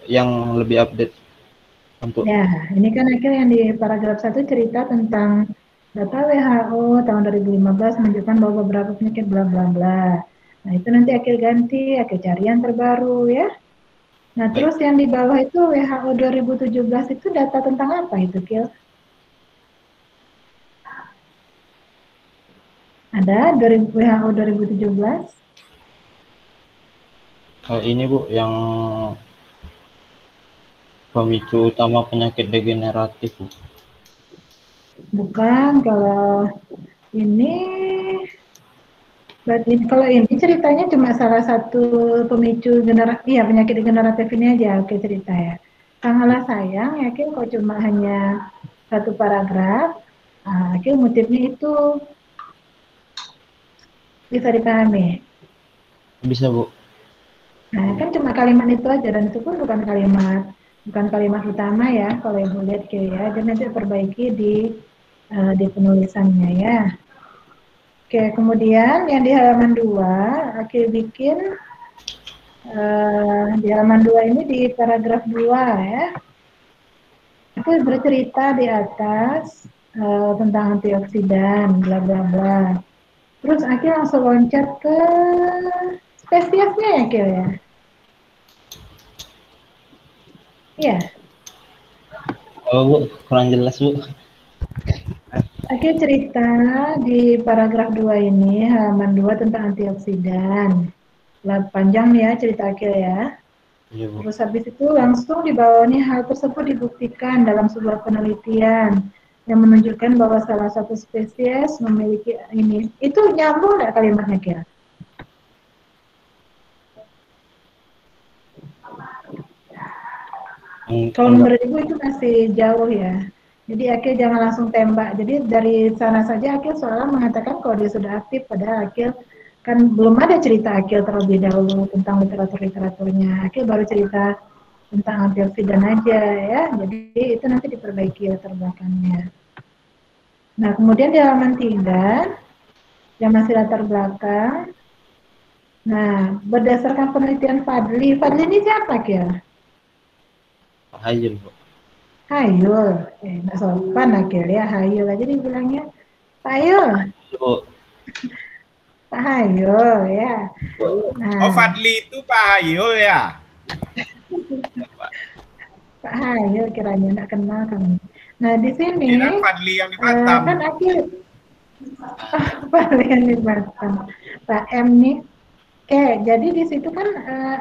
Yang lebih update untuk. Ya, ini kan akhirnya yang di paragraf 1 cerita tentang data WHO tahun 2015 menunjukkan bahwa beberapa penyakit bla bla bla. Nah, itu nanti Akil ganti, Akil cari yang terbaru ya. Nah, terus yang di bawah itu WHO 2017 itu data tentang apa itu, Kil? Ada WHO 2017? Ini Bu, yang pemicu utama penyakit degeneratif, Bu. Bukan, kalau ini Kalau ini ceritanya cuma salah satu pemicu penyakit degeneratif ini aja, oke cerita ya. Sangatlah sayang, yakin kok cuma hanya satu paragraf, yakin motifnya itu bisa dipahami. Bisa, Bu. Nah, kan cuma kalimat itu aja, dan itu pun bukan kalimat utama ya, kalau Ibu lihat ya, jadi nanti perbaiki di penulisannya ya. Oke, kemudian yang di halaman 2, Akil bikin di halaman 2 ini di paragraf 2 ya. Akil bercerita di atas tentang antioksidan, bla bla bla. Terus Akil langsung loncat ke spesiesnya ya, Akil ya. Iya. Oh, Bu, kurang jelas, Bu. Oke, cerita di paragraf 2 ini, halaman 2 tentang antioksidan. Panjang nih ya cerita Akil ya. Iya, Bu. Terus habis itu langsung di bawahnya hal tersebut dibuktikan dalam sebuah penelitian yang menunjukkan bahwa salah satu spesies memiliki ini. Itu nyambung nggak kalimatnya Kira? Kalau menurut Ibu itu masih jauh ya. Jadi Akil jangan langsung tembak. Jadi dari sana saja Akil soalnya mengatakan kalau dia sudah aktif, padahal Akil kan belum ada cerita Akil terlebih dahulu tentang literaturnya. Akil baru cerita tentang antioksidan aja ya. Jadi itu nanti diperbaiki latar belakangnya. Nah, kemudian di halaman 3 yang masih latar belakang. Nah, berdasarkan penelitian Fadli ini siapa Kira? Pak Hayul, Bu. Hayul, nggak sopan akhirnya Hayul aja dibilangnya Pak Hayul. Bu. Pak Hayul ya. Nah, Oh, Fadli itu Pak Hayul ya? Pak Hayul kiranya nggak kenal kami. Nah di sini Kira Fadli yang di Batam. kan akhir Fadli yang di Batam. Pak M nih. Oke, jadi di situ kan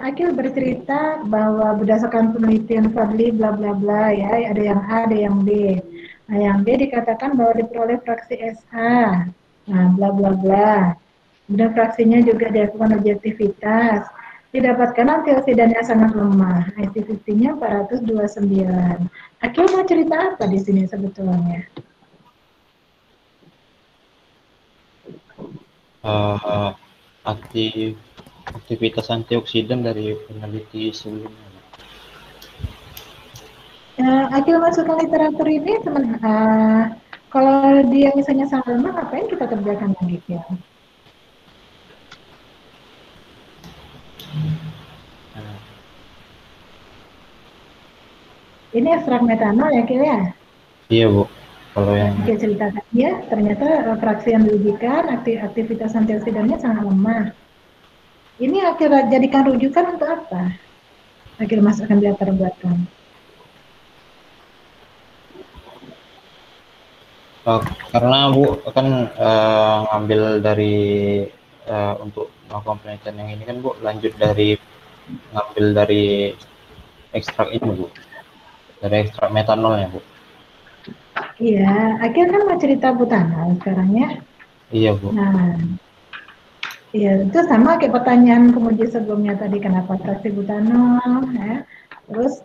Akil bercerita bahwa berdasarkan penelitian Fadli bla bla bla ya, ada yang A, ada yang B. Nah, yang B dikatakan bahwa diperoleh fraksi SA. Nah, bla bla bla. Kemudian fraksinya juga dilakukan objektivitas. Didapatkan antioksidan yang sangat lemah. IC50-nya 429. Akil mau cerita apa di sini sebetulnya? Aktivitas antioksidan dari peneliti sebelumnya. Akil masukkan literatur ini kalau dia misalnya sangat lemah, ngapain kita kerjakan lagi ya? Ini ekstrak metanol ya Kil ya? Iya Bu. Kalau yang Oke, ceritakan ya, ternyata fraksi yang diujikan aktivitas antioksidannya sangat lemah. Ini Akil jadikan rujukan untuk apa? Akil masukkan di latar belakang. Karena Bu kan ngambil dari untuk melakukan penelitian yang ini kan Bu lanjut dari ngambil dari ekstrak ini Bu, dari ekstrak metanolnya Bu. Iya, Akil kan mau cerita butanol sekarang ya. Iya Bu. Nah, iya itu sama kayak pertanyaan kemudian sebelumnya tadi, kenapa fraksi butanol ya. Terus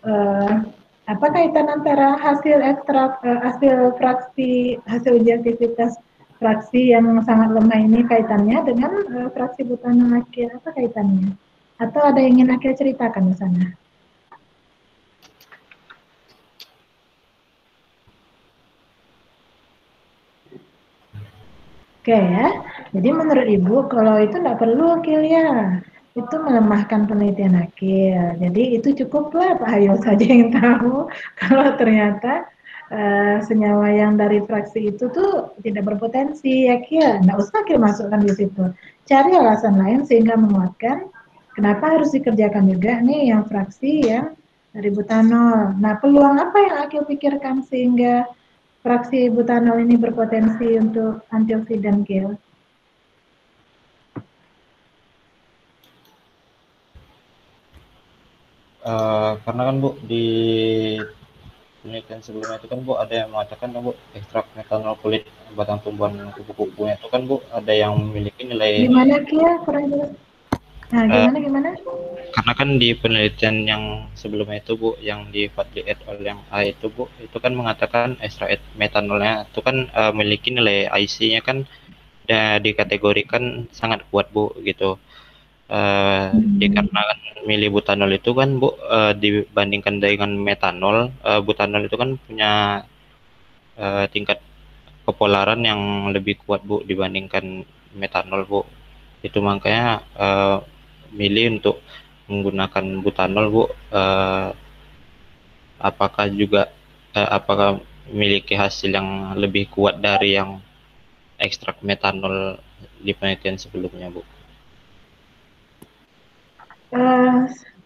apa kaitan antara hasil ekstrak hasil fraksi hasil uji aktivitas fraksi yang sangat lemah ini kaitannya dengan fraksi butanol Akil, apa kaitannya? Atau ada yang ingin Akil ceritakan di sana? Oke ya, jadi menurut Ibu kalau itu nggak perlu Akil ya, itu melemahkan penelitian Akil. Jadi itu cukuplah Pak Hayul saja yang tahu kalau ternyata senyawa yang dari fraksi itu tuh tidak berpotensi ya Akil. Nggak usah Akil masukkan di situ. Cari alasan lain sehingga menguatkan kenapa harus dikerjakan juga nih yang fraksi yang dari butanol. Nah peluang apa yang Akil pikirkan sehingga fraksi butanol ini berpotensi untuk antioksidan Kil? Karena kan Bu di penelitian sebelumnya itu kan Bu ada yang mengatakan Bu ekstrak metanol kulit batang tumbuhan kupu-kupunya itu kan Bu ada yang memiliki nilai Gimana Kia? Kurang jelas. Nah, gimana? karena kan di penelitian yang sebelumnya itu Bu yang di Fadli et al yang A itu Bu itu kan mengatakan ekstrak metanolnya itu kan memiliki nilai IC-nya kan dikategorikan sangat kuat Bu gitu. Dikarenakan milibutanol itu kan Bu dibandingkan dengan metanol, butanol itu kan punya tingkat kepolaran yang lebih kuat Bu dibandingkan metanol Bu. Itu makanya milih untuk menggunakan butanol Bu. Apakah memiliki hasil yang lebih kuat dari yang ekstrak metanol di penelitian sebelumnya Bu?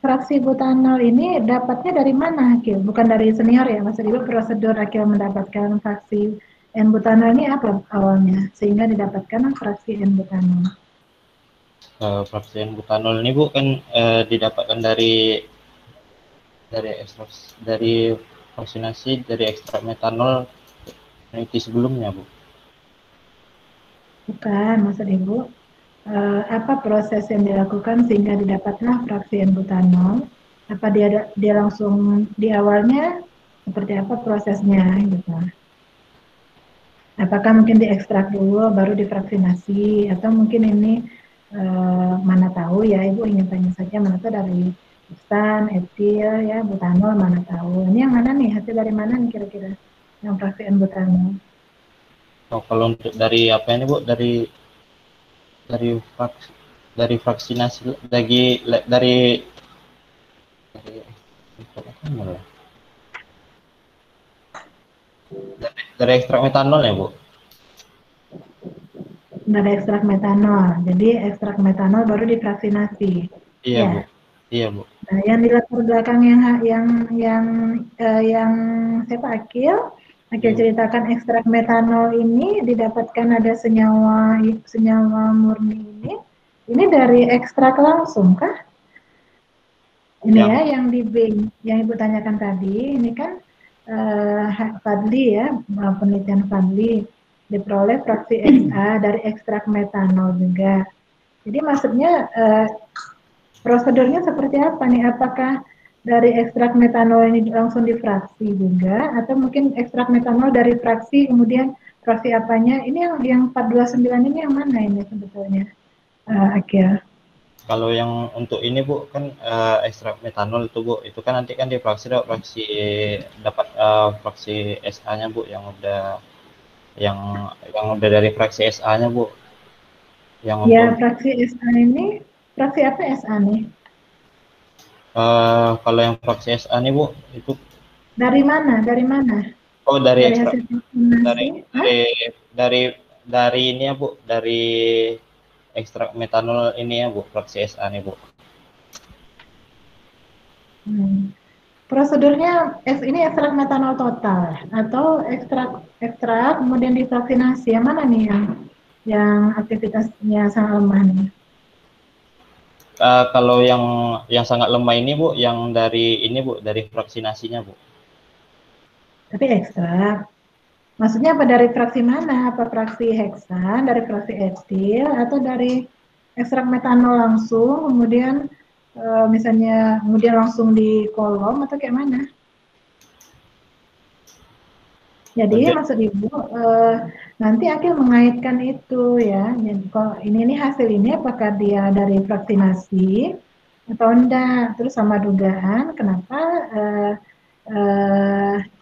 Fraksi butanol ini dapatnya dari mana, Akil? Bukan dari senior ya, Mas Ibu, prosedur Akil mendapatkan fraksi N-butanol ini apa awalnya? Sehingga didapatkan fraksi N-butanol. Fraksi N-butanol ini Bu kan didapatkan dari vaksinasi dari ekstrak metanol peneliti sebelumnya Bu. Bukan, maksud Ibu. Apa proses yang dilakukan sehingga didapatlah fraksi N-butanol? Apa dia langsung di awalnya seperti apa prosesnya gitu? Apakah mungkin diekstrak dulu baru difraksinasi atau mungkin ini mana tahu ya Ibu ingin tanya saja mana tahu dari butan, etil ya, butanol mana tahu. Ini yang mana nih hasil dari mana nih kira-kira yang fraksi N-butanol? Oh, kalau untuk dari apa ini Bu dari vaksinasi dari ekstrak metanol ya Bu? Dari ekstrak metanol. Jadi ekstrak metanol baru difraksinasi. Iya ya. Bu. Iya Bu. Nah, yang di latar belakang yang siapa Akil ceritakan ekstrak metanol ini didapatkan ada senyawa murni ini dari ekstrak langsung kah? Ini ya yang di B yang Ibu tanyakan tadi ini kan Fadli ya, penelitian Fadli diperoleh fraksi XA dari ekstrak metanol juga. Jadi maksudnya prosedurnya seperti apa nih? Apakah dari ekstrak metanol ini langsung difraksi juga atau mungkin ekstrak metanol dari fraksi kemudian fraksi apanya? Ini yang 429 ini yang mana ini sebetulnya? Akil. Kalau yang untuk ini Bu kan ekstrak metanol itu Bu, itu kan nanti kan difraksi dapat fraksi SA-nya Bu yang udah dari fraksi SA-nya Bu. Yang ya fraksi SA ini fraksi apa SA nih? Kalau yang fraksi SA nih Bu itu dari mana? Oh dari ini ya Bu, dari ekstrak metanol ini ya Bu, fraksi SA nih Bu. Prosedurnya ini ekstrak metanol total atau ekstrak kemudian divaksinasi, yang mana nih yang aktivitasnya sangat lemah nih? Kalau yang sangat lemah ini Bu, yang dari ini Bu, dari vaksinasinya Bu. Tapi ekstrak, maksudnya apa dari fraksi mana? Apa fraksi heksan, dari fraksi etil, atau dari ekstrak metanol langsung, kemudian misalnya kemudian langsung di kolom atau kayak mana? Jadi maksud Ibu nanti Akil mengaitkan itu ya. Jadi kalau ini hasil ini apakah dia dari vaksinasi atau enggak? Terus sama dugaan kenapa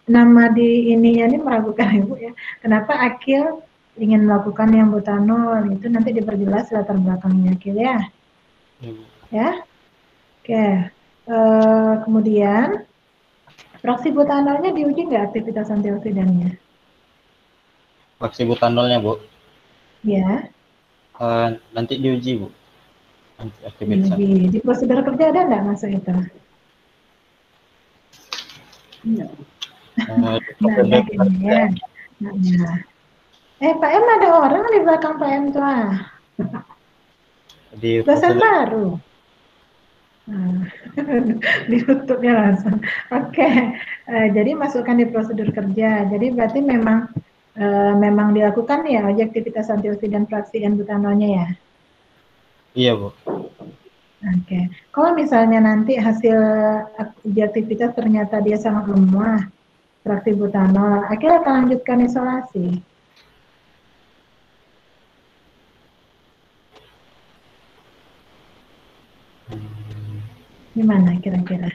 nama di ininya ini meragukan Ibu ya. Kenapa Akil ingin melakukan yang butanol itu nanti diperjelas latar belakangnya Akil ya. Ya. Oke. Kemudian fraksi butanolnya diuji nggak aktivitas antioksidannya? Fraksi butanolnya Bu? Ya. Nanti diuji Bu. Aktivitas. Di prosedur kerja ada nggak masuk itu? Enggak. Ya. Pak M ada orang di belakang Pak M tuh. Dosen baru. Ditutupnya langsung. Oke, jadi masukkan di prosedur kerja. Jadi berarti memang dilakukan ya objektivitas antioksidan fraksi N butanolnya ya. Iya, Bu. Oke, kalau misalnya nanti hasil objektivitas ternyata dia sangat lemah fraksi butanol, akhirnya akan lanjutkan isolasi. Gimana kira-kira?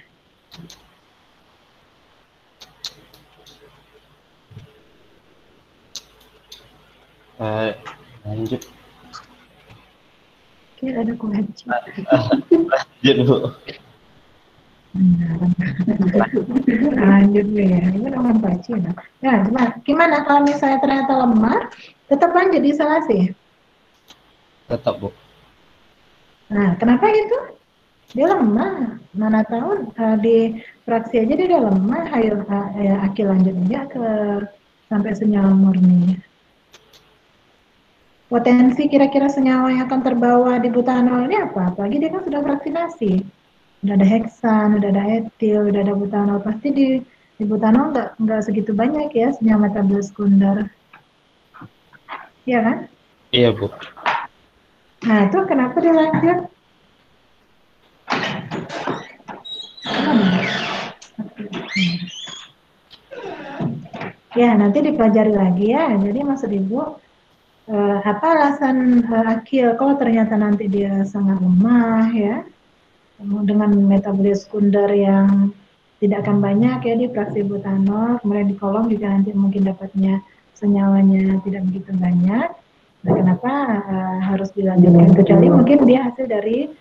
Lanjut. Kira ada kunci. Lanjut, Bu. Lanjut ya, ini orang baca. Nah, gimana kalau misalnya ternyata lemah, tetap lanjut isolasi? Tetap, Bu. Nah, kenapa itu? Dia lemah, mana tahu di fraksi aja dia udah lemah, ayo akil lanjut aja ke sampai senyawa murni. Potensi kira-kira senyawa yang akan terbawa di butanol ini apa? Apalagi dia kan sudah vaksinasi. Udah ada heksan, udah ada etil, udah ada butanol. Pasti di butanol nggak segitu banyak ya senyawa metabolis sekunder. Iya kan? Iya, Bu. Nah, itu kenapa dia lanjut? Ya, nanti dipelajari lagi ya. Jadi maksud Ibu, apa alasan akil kalau ternyata nanti dia sangat lemah ya, dengan metabolis sekunder yang tidak akan banyak ya di fraksi butanol, kemudian di kolom juga nanti mungkin dapatnya senyawanya tidak begitu banyak. Nah, kenapa harus dilanjutkan? Kecuali mungkin dia hasil dari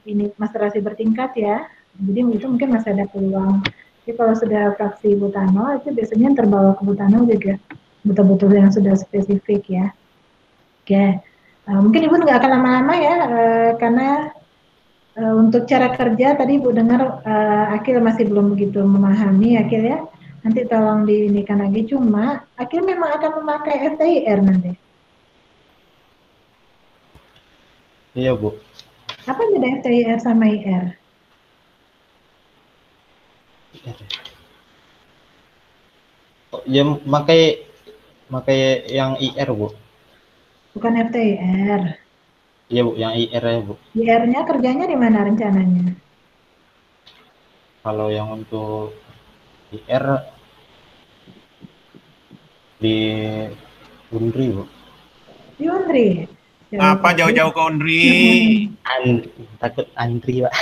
ini masterasi bertingkat ya. Jadi itu mungkin masih ada peluang. Jadi kalau sudah fraksi butanol itu biasanya terbawa ke butanol juga betul-betul yang sudah spesifik ya. Oke, mungkin Ibu nggak akan lama-lama ya karena untuk cara kerja tadi Ibu dengar Akil masih belum begitu memahami Akil ya. Nanti tolong diinikan lagi, cuma Akil memang akan memakai FTIR nanti. Iya, Bu. Apa beda FTIR sama IR? Ya, makai yang IR, Bu. Bukan FTIR. Iya, Bu, yang IR ya, Bu. IR-nya kerjanya di mana rencananya? Kalau yang untuk IR di Undri, Bu. Di Undri. Apa jauh-jauh ke Undri? Takut antri, Pak.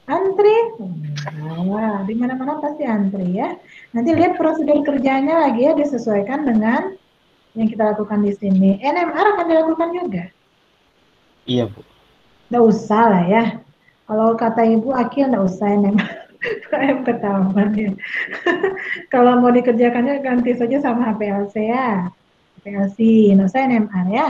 Antri? Wah, di mana-mana pasti antri ya. Nanti lihat prosedur kerjanya lagi ya, disesuaikan dengan yang kita lakukan di sini. NMR akan dilakukan juga? Iya, Bu. Nggak usah lah ya. Kalau kata Ibu Akil nggak usah NMR. Ketahuan ya. Kalau mau dikerjakannya ganti saja sama HPLC ya. HPLC, nggak usah NMR ya.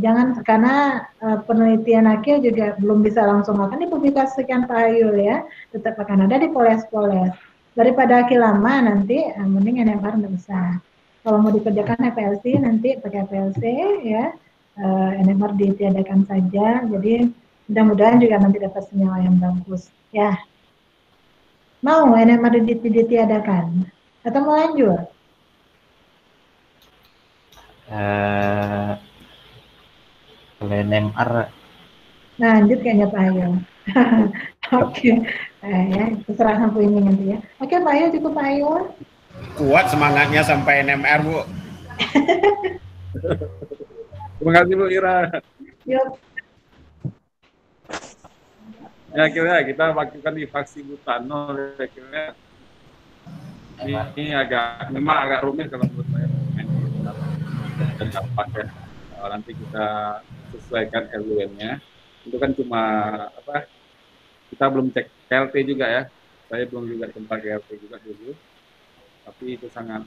Jangan karena penelitian Akil juga belum bisa langsung akan dipublikasikan Pak Ayul ya, tetap akan ada di poles-poles. Daripada Akil lama nanti, mending NMR nggak usah. Kalau mau dikerjakan HPLC nanti pakai HPLC ya, NMR ditiadakan saja. Jadi mudah-mudahan juga nanti dapat senyawa yang bagus ya. Mau NMR ditiadakan atau mau lanjut? Kalau NMR lanjut kayaknya Pak Ayu. Oke, ya terserah sampai ini nanti ya. Oke Pak Ayu, cukup Pak Ayu. Kuat semangatnya sampai NMR, Bu. Terima kasih Bu Ira. Yuk. Ya kira kita lakukan di fraksi butanol ya kira. Ini memang agak rumit kalau menurut saya. Dan dampak ya. Nanti kita sesuaikan LUN-nya. Itu kan cuma apa? Kita belum cek KLT juga ya. Saya belum juga tempat KLT juga dulu. Tapi itu sangat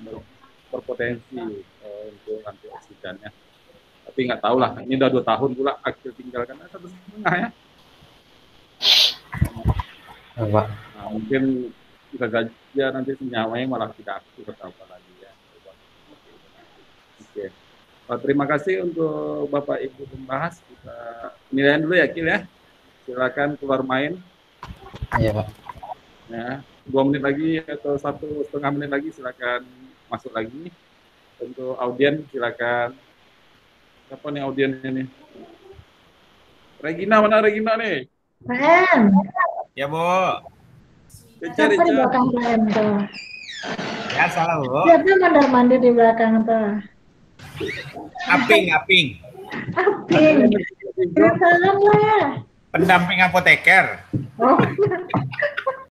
berpotensi untuk antioksidannya. Tapi nggak tahu lah. Ini udah 2 tahun pula Akil tinggalkan 1,5 ya. Pak. Nah, mungkin bisa saja nanti senyawanya malah tidak aktif atau apa lagi ya. Oke. Terima kasih untuk Bapak Ibu pembahas. Kita nilaiin dulu ya Kil ya. silakan keluar main. Iya, Pak. Ya, 2 menit lagi atau 1,5 menit lagi silakan masuk lagi. Untuk audien silakan. Siapa nih audiennya nih? Regina, mana Regina nih? Pak M. Ya, Bu. Siapa di belakang Pak M tuh? Ya, salah, Bu. Siapa mandar-mandir di belakang tuh? Aping. Aping. Salam lah. Pendamping apoteker. Oh.